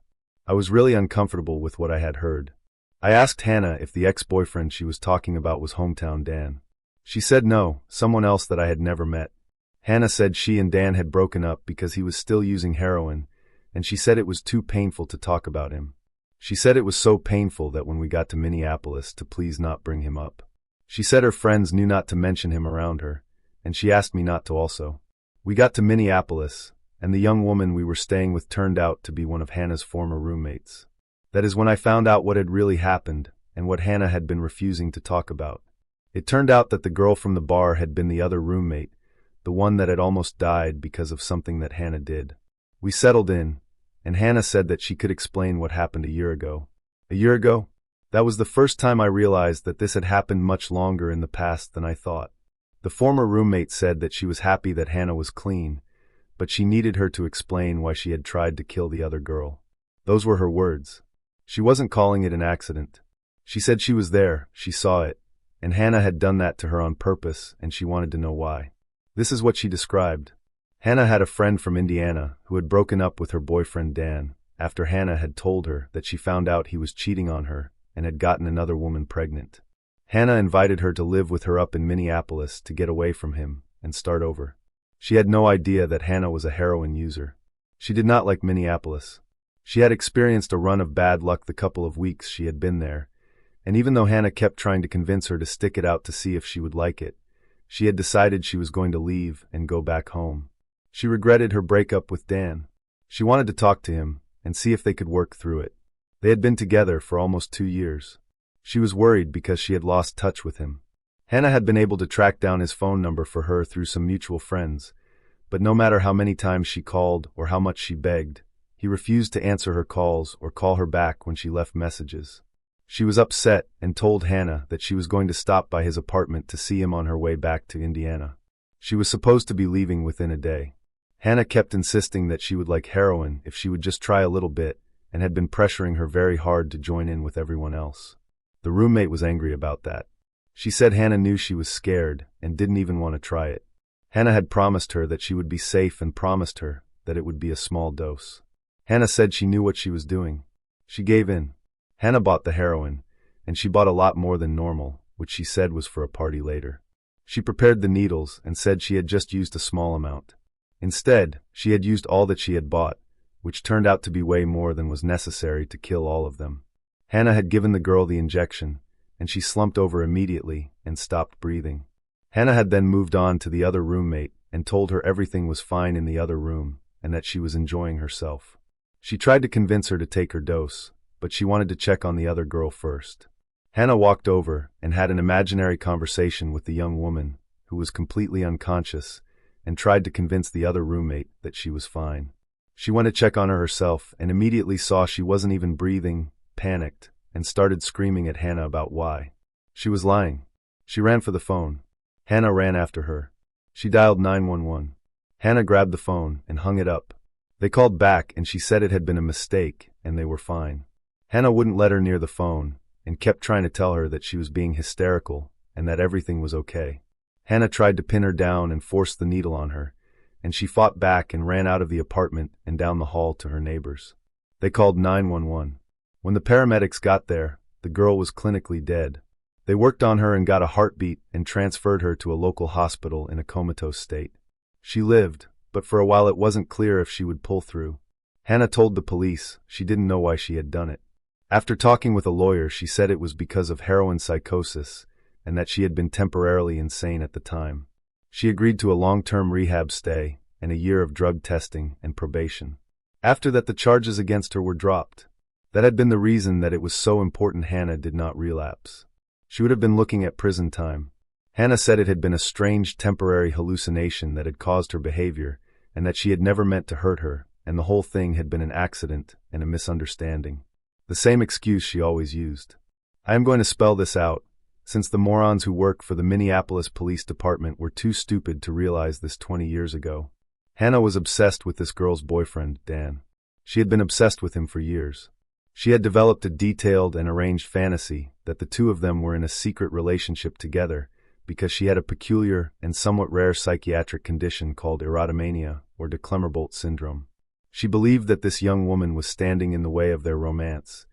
I was really uncomfortable with what I had heard. I asked Hannah if the ex-boyfriend she was talking about was hometown Dan. She said no, someone else that I had never met. Hannah said she and Dan had broken up because he was still using heroin, and she said it was too painful to talk about him. She said it was so painful that when we got to Minneapolis to please not bring him up. She said her friends knew not to mention him around her, and she asked me not to also. We got to Minneapolis, and the young woman we were staying with turned out to be one of Hannah's former roommates. That is when I found out what had really happened and what Hannah had been refusing to talk about. It turned out that the girl from the bar had been the other roommate, the one that had almost died because of something that Hannah did. We settled in, and Hannah said that she could explain what happened a year ago. A year ago? That was the first time I realized that this had happened much longer in the past than I thought. The former roommate said that she was happy that Hannah was clean, but she needed her to explain why she had tried to kill the other girl. Those were her words. She wasn't calling it an accident. She said she was there, she saw it, and Hannah had done that to her on purpose, and she wanted to know why. This is what she described. Hannah had a friend from Indiana who had broken up with her boyfriend Dan after Hannah had told her that she found out he was cheating on her and had gotten another woman pregnant. Hannah invited her to live with her up in Minneapolis to get away from him and start over. She had no idea that Hannah was a heroin user. She did not like Minneapolis. She had experienced a run of bad luck the couple of weeks she had been there, and even though Hannah kept trying to convince her to stick it out to see if she would like it, she had decided she was going to leave and go back home. She regretted her breakup with Dan. She wanted to talk to him and see if they could work through it. They had been together for almost 2 years. She was worried because she had lost touch with him. Hannah had been able to track down his phone number for her through some mutual friends, but no matter how many times she called or how much she begged, he refused to answer her calls or call her back when she left messages. She was upset and told Hannah that she was going to stop by his apartment to see him on her way back to Indiana. She was supposed to be leaving within a day. Hannah kept insisting that she would like heroin if she would just try a little bit, and had been pressuring her very hard to join in with everyone else. The roommate was angry about that. She said Hannah knew she was scared and didn't even want to try it. Hannah had promised her that she would be safe and promised her that it would be a small dose. Hannah said she knew what she was doing. She gave in. Hannah bought the heroin, and she bought a lot more than normal, which she said was for a party later. She prepared the needles and said she had just used a small amount. Instead, she had used all that she had bought, which turned out to be way more than was necessary to kill all of them. Hannah had given the girl the injection, and she slumped over immediately and stopped breathing. Hannah had then moved on to the other roommate and told her everything was fine in the other room and that she was enjoying herself. She tried to convince her to take her dose, but she wanted to check on the other girl first. Hannah walked over and had an imaginary conversation with the young woman, who was completely unconscious, and tried to convince the other roommate that she was fine. She went to check on her herself and immediately saw she wasn't even breathing, panicked, and started screaming at Hannah about why. She was lying. She ran for the phone. Hannah ran after her. She dialed 911. Hannah grabbed the phone and hung it up. They called back and she said it had been a mistake and they were fine. Hannah wouldn't let her near the phone and kept trying to tell her that she was being hysterical and that everything was okay. Hannah tried to pin her down and force the needle on her, and she fought back and ran out of the apartment and down the hall to her neighbors. They called 911. When the paramedics got there, the girl was clinically dead. They worked on her and got a heartbeat and transferred her to a local hospital in a comatose state. She lived, but for a while it wasn't clear if she would pull through. Hannah told the police she didn't know why she had done it. After talking with a lawyer, she said it was because of heroin psychosis and that she had been temporarily insane at the time. She agreed to a long-term rehab stay and a year of drug testing and probation. After that, the charges against her were dropped. That had been the reason that it was so important Hannah did not relapse. She would have been looking at prison time. Hannah said it had been a strange temporary hallucination that had caused her behavior and that she had never meant to hurt her, and the whole thing had been an accident and a misunderstanding. The same excuse she always used. I am going to spell this out, since the morons who work for the Minneapolis Police Department were too stupid to realize this 20 years ago. Hannah was obsessed with this girl's boyfriend, Dan. She had been obsessed with him for years. She had developed a detailed and arranged fantasy that the two of them were in a secret relationship together because she had a peculiar and somewhat rare psychiatric condition called erotomania or de Clermont syndrome. She believed that this young woman was standing in the way of their romance,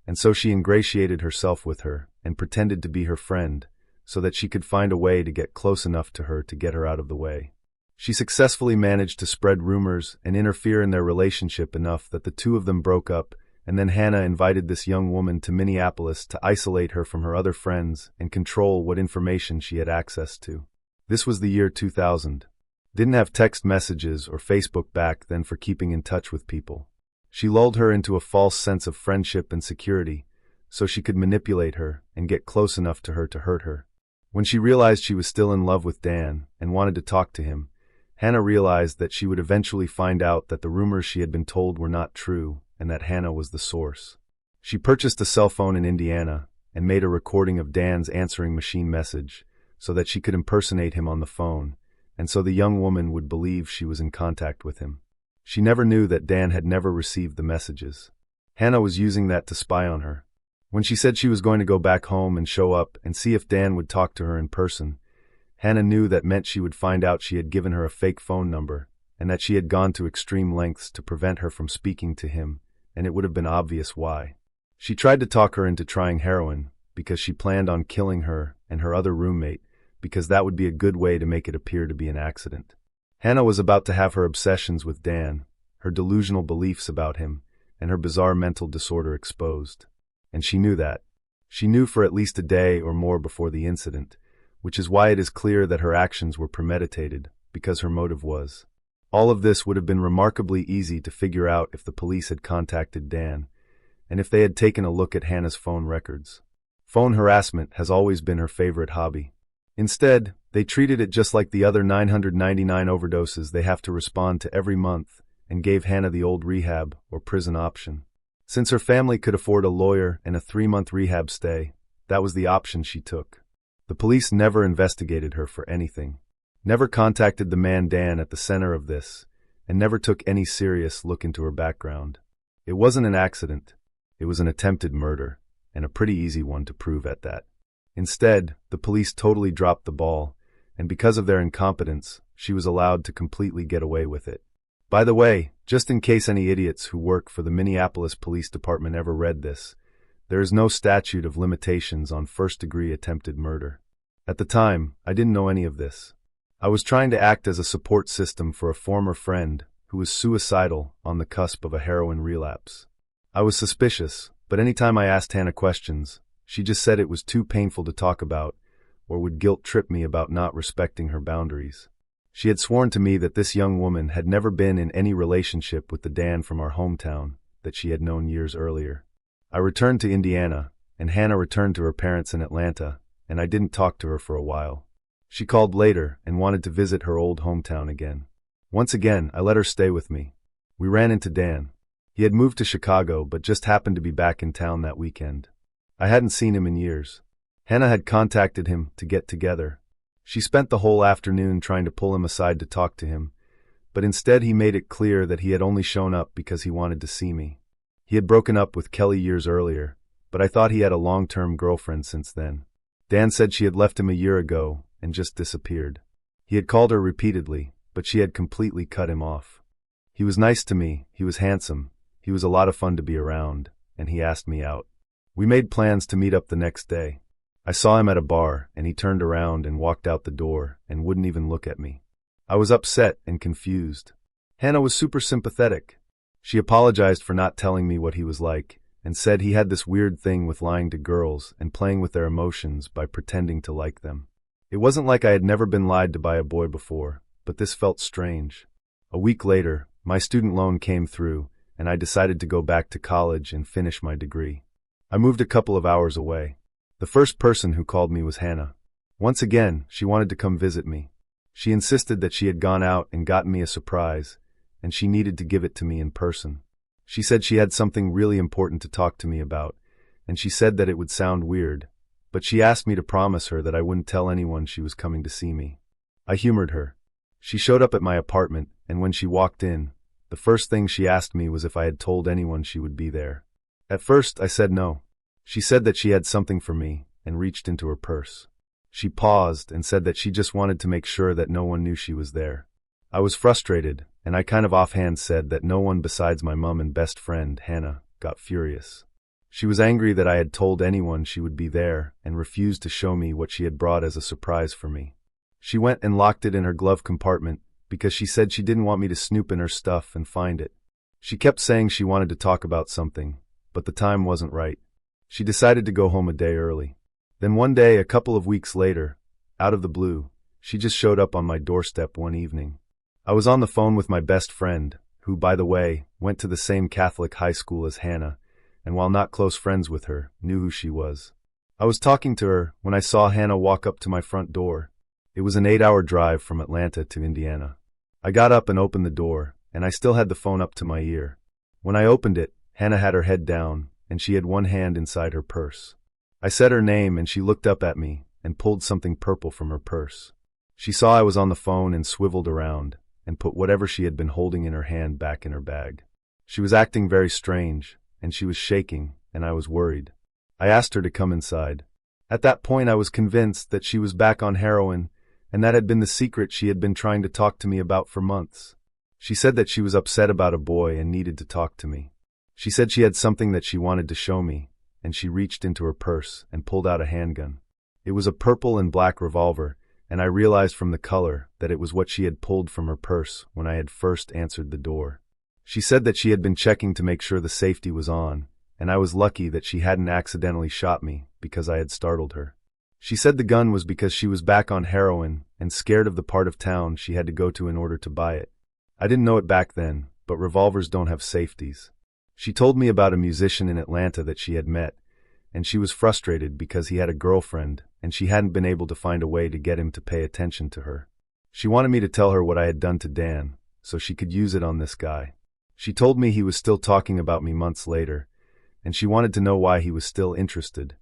and so she ingratiated herself with her and pretended to be her friend so that she could find a way to get close enough to her to get her out of the way. She successfully managed to spread rumors and interfere in their relationship enough that the two of them broke up, and then Hannah invited this young woman to Minneapolis to isolate her from her other friends and control what information she had access to. This was the year 2000. Didn't have text messages or Facebook back then for keeping in touch with people. She lulled her into a false sense of friendship and security so she could manipulate her and get close enough to her to hurt her. When she realized she was still in love with Dan and wanted to talk to him, Hannah realized that she would eventually find out that the rumors she had been told were not true and that Hannah was the source. She purchased a cell phone in Indiana and made a recording of Dan's answering machine message so that she could impersonate him on the phone, and so the young woman would believe she was in contact with him. She never knew that Dan had never received the messages. Hannah was using that to spy on her. When she said she was going to go back home and show up and see if Dan would talk to her in person, Hannah knew that meant she would find out she had given her a fake phone number and that she had gone to extreme lengths to prevent her from speaking to him, and it would have been obvious why. She tried to talk her into trying heroin because she planned on killing her and her other roommate because that would be a good way to make it appear to be an accident. Hannah was about to have her obsessions with Dan, her delusional beliefs about him, and her bizarre mental disorder exposed. And she knew that. She knew for at least a day or more before the incident, which is why it is clear that her actions were premeditated, because her motive was. All of this would have been remarkably easy to figure out if the police had contacted Dan, and if they had taken a look at Hannah's phone records. Phone harassment has always been her favorite hobby. Instead, they treated it just like the other 999 overdoses they have to respond to every month and gave Hannah the old rehab or prison option. Since her family could afford a lawyer and a 3-month rehab stay, that was the option she took. The police never investigated her for anything, never contacted the man Dan at the center of this, and never took any serious look into her background. It wasn't an accident. It was an attempted murder, and a pretty easy one to prove at that. Instead, the police totally dropped the ball, and because of their incompetence, she was allowed to completely get away with it. By the way, just in case any idiots who work for the Minneapolis Police Department ever read this, there is no statute of limitations on first-degree attempted murder. At the time, I didn't know any of this. I was trying to act as a support system for a former friend who was suicidal on the cusp of a heroin relapse. I was suspicious, but anytime I asked Hannah questions, she just said it was too painful to talk about, or would guilt-trip me about not respecting her boundaries. She had sworn to me that this young woman had never been in any relationship with the Dan from our hometown that she had known years earlier. I returned to Indiana, and Hannah returned to her parents in Atlanta, and I didn't talk to her for a while. She called later and wanted to visit her old hometown again. Once again, I let her stay with me. We ran into Dan. He had moved to Chicago but just happened to be back in town that weekend. I hadn't seen him in years. Hannah had contacted him to get together. She spent the whole afternoon trying to pull him aside to talk to him, but instead he made it clear that he had only shown up because he wanted to see me. He had broken up with Kelly years earlier, but I thought he had a long-term girlfriend since then. Dan said she had left him a year ago and just disappeared. He had called her repeatedly, but she had completely cut him off. He was nice to me, he was handsome, he was a lot of fun to be around, and he asked me out. We made plans to meet up the next day. I saw him at a bar, and he turned around and walked out the door and wouldn't even look at me. I was upset and confused. Hannah was super sympathetic. She apologized for not telling me what he was like, and said he had this weird thing with lying to girls and playing with their emotions by pretending to like them. It wasn't like I had never been lied to by a boy before, but this felt strange. A week later, my student loan came through, and I decided to go back to college and finish my degree. I moved a couple of hours away. The first person who called me was Hannah. Once again, she wanted to come visit me. She insisted that she had gone out and gotten me a surprise, and she needed to give it to me in person. She said she had something really important to talk to me about, and she said that it would sound weird, but she asked me to promise her that I wouldn't tell anyone she was coming to see me. I humored her. She showed up at my apartment, and when she walked in, the first thing she asked me was if I had told anyone she would be there. At first, I said no. She said that she had something for me, and reached into her purse. She paused and said that she just wanted to make sure that no one knew she was there. I was frustrated, and I kind of offhand said that no one besides my mom and best friend, Hannah, got furious. She was angry that I had told anyone she would be there, and refused to show me what she had brought as a surprise for me. She went and locked it in her glove compartment, because she said she didn't want me to snoop in her stuff and find it. She kept saying she wanted to talk about something, but the time wasn't right. She decided to go home a day early. Then one day, a couple of weeks later, out of the blue, she just showed up on my doorstep one evening. I was on the phone with my best friend, who, by the way, went to the same Catholic high school as Hannah, and while not close friends with her, knew who she was. I was talking to her when I saw Hannah walk up to my front door. It was an 8-hour drive from Atlanta to Indiana. I got up and opened the door, and I still had the phone up to my ear. When I opened it, Hannah had her head down, and she had one hand inside her purse. I said her name, and she looked up at me and pulled something purple from her purse. She saw I was on the phone and swiveled around, and put whatever she had been holding in her hand back in her bag. She was acting very strange, and she was shaking, and I was worried. I asked her to come inside. At that point I was convinced that she was back on heroin, and that had been the secret she had been trying to talk to me about for months. She said that she was upset about a boy and needed to talk to me. She said she had something that she wanted to show me, and she reached into her purse and pulled out a handgun. It was a purple and black revolver, and I realized from the color that it was what she had pulled from her purse when I had first answered the door. She said that she had been checking to make sure the safety was on, and I was lucky that she hadn't accidentally shot me because I had startled her. She said the gun was because she was back on heroin and scared of the part of town she had to go to in order to buy it. I didn't know it back then, but revolvers don't have safeties. She told me about a musician in Atlanta that she had met, and she was frustrated because he had a girlfriend and she hadn't been able to find a way to get him to pay attention to her. She wanted me to tell her what I had done to Dan, so she could use it on this guy. She told me he was still talking about me months later, and she wanted to know why he was still interested,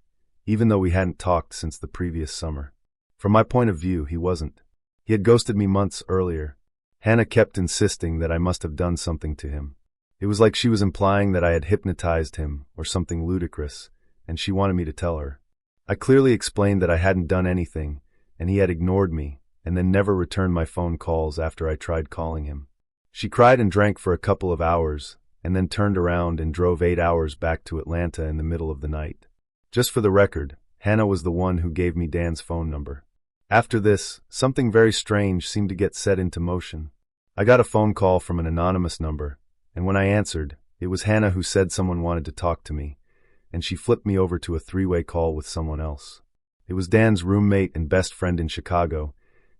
even though we hadn't talked since the previous summer. From my point of view, he wasn't. He had ghosted me months earlier. Hannah kept insisting that I must have done something to him. It was like she was implying that I had hypnotized him or something ludicrous, and she wanted me to tell her. I clearly explained that I hadn't done anything, and he had ignored me, and then never returned my phone calls after I tried calling him. She cried and drank for a couple of hours, and then turned around and drove 8 hours back to Atlanta in the middle of the night. Just for the record, Hannah was the one who gave me Dan's phone number. After this, something very strange seemed to get set into motion. I got a phone call from an anonymous number, and when I answered, it was Hannah who said someone wanted to talk to me, and she flipped me over to a three-way call with someone else. It was Dan's roommate and best friend in Chicago,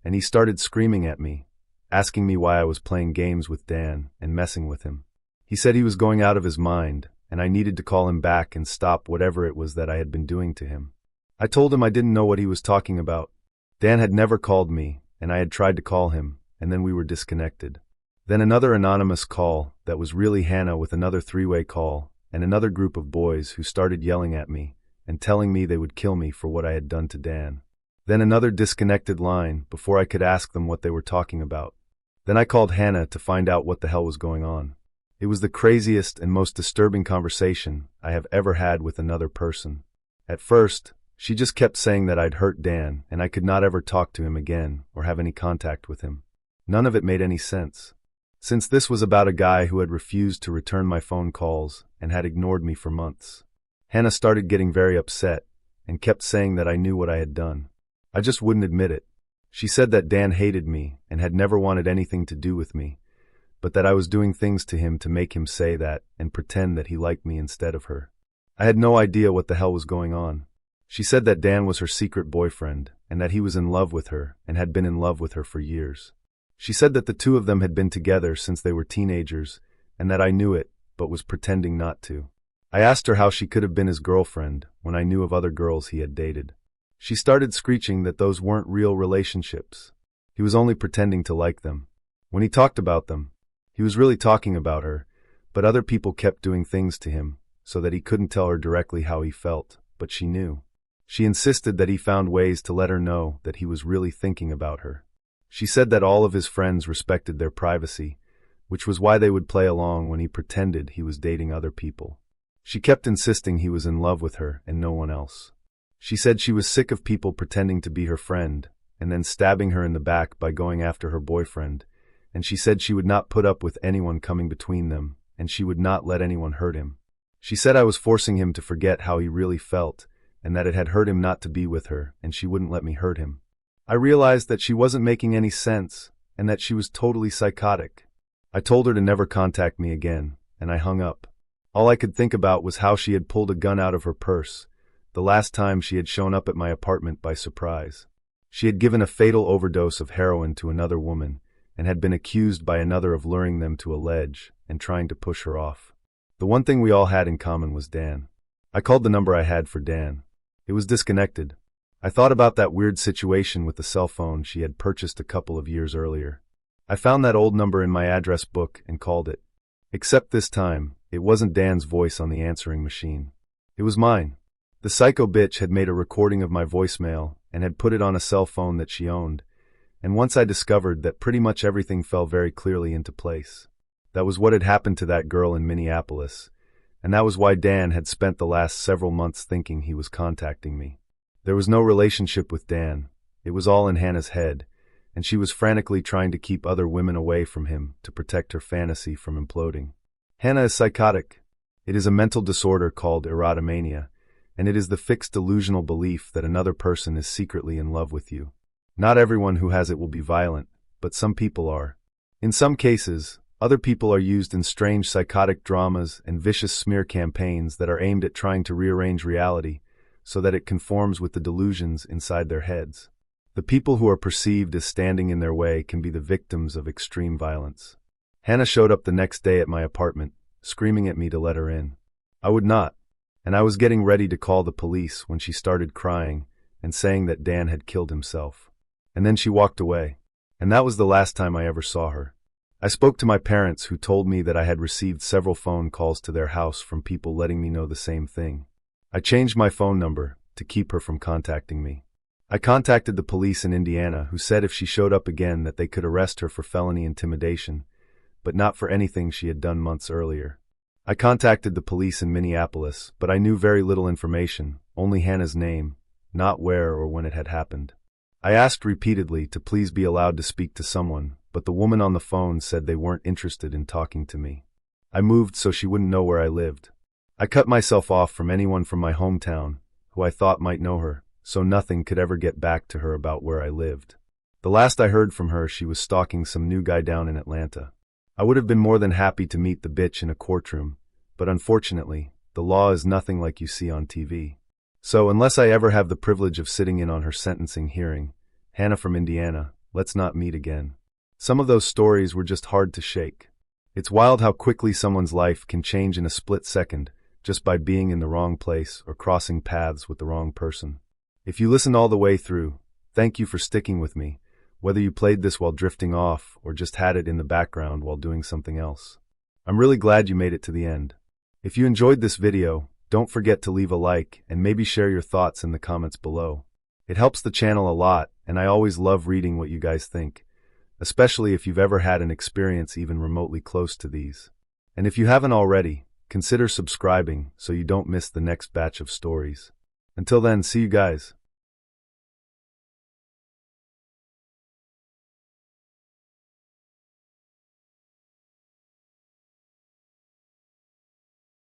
and he started screaming at me, asking me why I was playing games with Dan and messing with him. He said he was going out of his mind, and I needed to call him back and stop whatever it was that I had been doing to him. I told him I didn't know what he was talking about. Dan had never called me, and I had tried to call him, and then we were disconnected. Then another anonymous call that was really Hannah with another three-way call, and another group of boys who started yelling at me and telling me they would kill me for what I had done to Dan. Then another disconnected line before I could ask them what they were talking about. Then I called Hannah to find out what the hell was going on. It was the craziest and most disturbing conversation I have ever had with another person. At first, she just kept saying that I'd hurt Dan and I could not ever talk to him again or have any contact with him. None of it made any sense. Since this was about a guy who had refused to return my phone calls and had ignored me for months. Hannah started getting very upset and kept saying that I knew what I had done. I just wouldn't admit it. She said that Dan hated me and had never wanted anything to do with me, but that I was doing things to him to make him say that and pretend that he liked me instead of her. I had no idea what the hell was going on. She said that Dan was her secret boyfriend and that he was in love with her and had been in love with her for years. She said that the two of them had been together since they were teenagers and that I knew it but was pretending not to. I asked her how she could have been his girlfriend when I knew of other girls he had dated. She started screeching that those weren't real relationships. He was only pretending to like them. When he talked about them, he was really talking about her, but other people kept doing things to him so that he couldn't tell her directly how he felt, but she knew. She insisted that he found ways to let her know that he was really thinking about her. She said that all of his friends respected their privacy, which was why they would play along when he pretended he was dating other people. She kept insisting he was in love with her and no one else. She said she was sick of people pretending to be her friend and then stabbing her in the back by going after her boyfriend, and she said she would not put up with anyone coming between them, and she would not let anyone hurt him. She said I was forcing him to forget how he really felt, and that it had hurt him not to be with her, and she wouldn't let me hurt him. I realized that she wasn't making any sense, and that she was totally psychotic. I told her to never contact me again, and I hung up. All I could think about was how she had pulled a gun out of her purse, the last time she had shown up at my apartment by surprise. She had given a fatal overdose of heroin to another woman, and had been accused by another of luring them to a ledge and trying to push her off. The one thing we all had in common was Dan. I called the number I had for Dan. It was disconnected. I thought about that weird situation with the cell phone she had purchased a couple of years earlier. I found that old number in my address book and called it. Except this time, it wasn't Dan's voice on the answering machine. It was mine. The psycho bitch had made a recording of my voicemail and had put it on a cell phone that she owned, and once I discovered that pretty much everything fell very clearly into place. That was what had happened to that girl in Minneapolis, and that was why Dan had spent the last several months thinking he was contacting me. There was no relationship with Dan. It was all in Hannah's head, and she was frantically trying to keep other women away from him to protect her fantasy from imploding. Hannah is psychotic. It is a mental disorder called erotomania, and it is the fixed delusional belief that another person is secretly in love with you. Not everyone who has it will be violent, but some people are. In some cases, other people are used in strange psychotic dramas and vicious smear campaigns that are aimed at trying to rearrange reality so that it conforms with the delusions inside their heads. The people who are perceived as standing in their way can be the victims of extreme violence. Hannah showed up the next day at my apartment, screaming at me to let her in. I would not, and I was getting ready to call the police when she started crying and saying that Dan had killed himself. And then she walked away, and that was the last time I ever saw her. I spoke to my parents, who told me that I had received several phone calls to their house from people letting me know the same thing. I changed my phone number to keep her from contacting me. I contacted the police in Indiana, who said if she showed up again that they could arrest her for felony intimidation, but not for anything she had done months earlier. I contacted the police in Minneapolis, but I knew very little information, only Hannah's name, not where or when it had happened. I asked repeatedly to please be allowed to speak to someone, but the woman on the phone said they weren't interested in talking to me. I moved so she wouldn't know where I lived. I cut myself off from anyone from my hometown who I thought might know her, so nothing could ever get back to her about where I lived. The last I heard from her, she was stalking some new guy down in Atlanta. I would have been more than happy to meet the bitch in a courtroom, but unfortunately, the law is nothing like you see on TV. So unless I ever have the privilege of sitting in on her sentencing hearing, Hannah from Indiana, let's not meet again. Some of those stories were just hard to shake. It's wild how quickly someone's life can change in a split second just by being in the wrong place or crossing paths with the wrong person. If you listened all the way through, thank you for sticking with me, whether you played this while drifting off or just had it in the background while doing something else. I'm really glad you made it to the end. If you enjoyed this video, don't forget to leave a like and maybe share your thoughts in the comments below. It helps the channel a lot, and I always love reading what you guys think, especially if you've ever had an experience even remotely close to these. And if you haven't already, consider subscribing so you don't miss the next batch of stories. Until then, see you guys.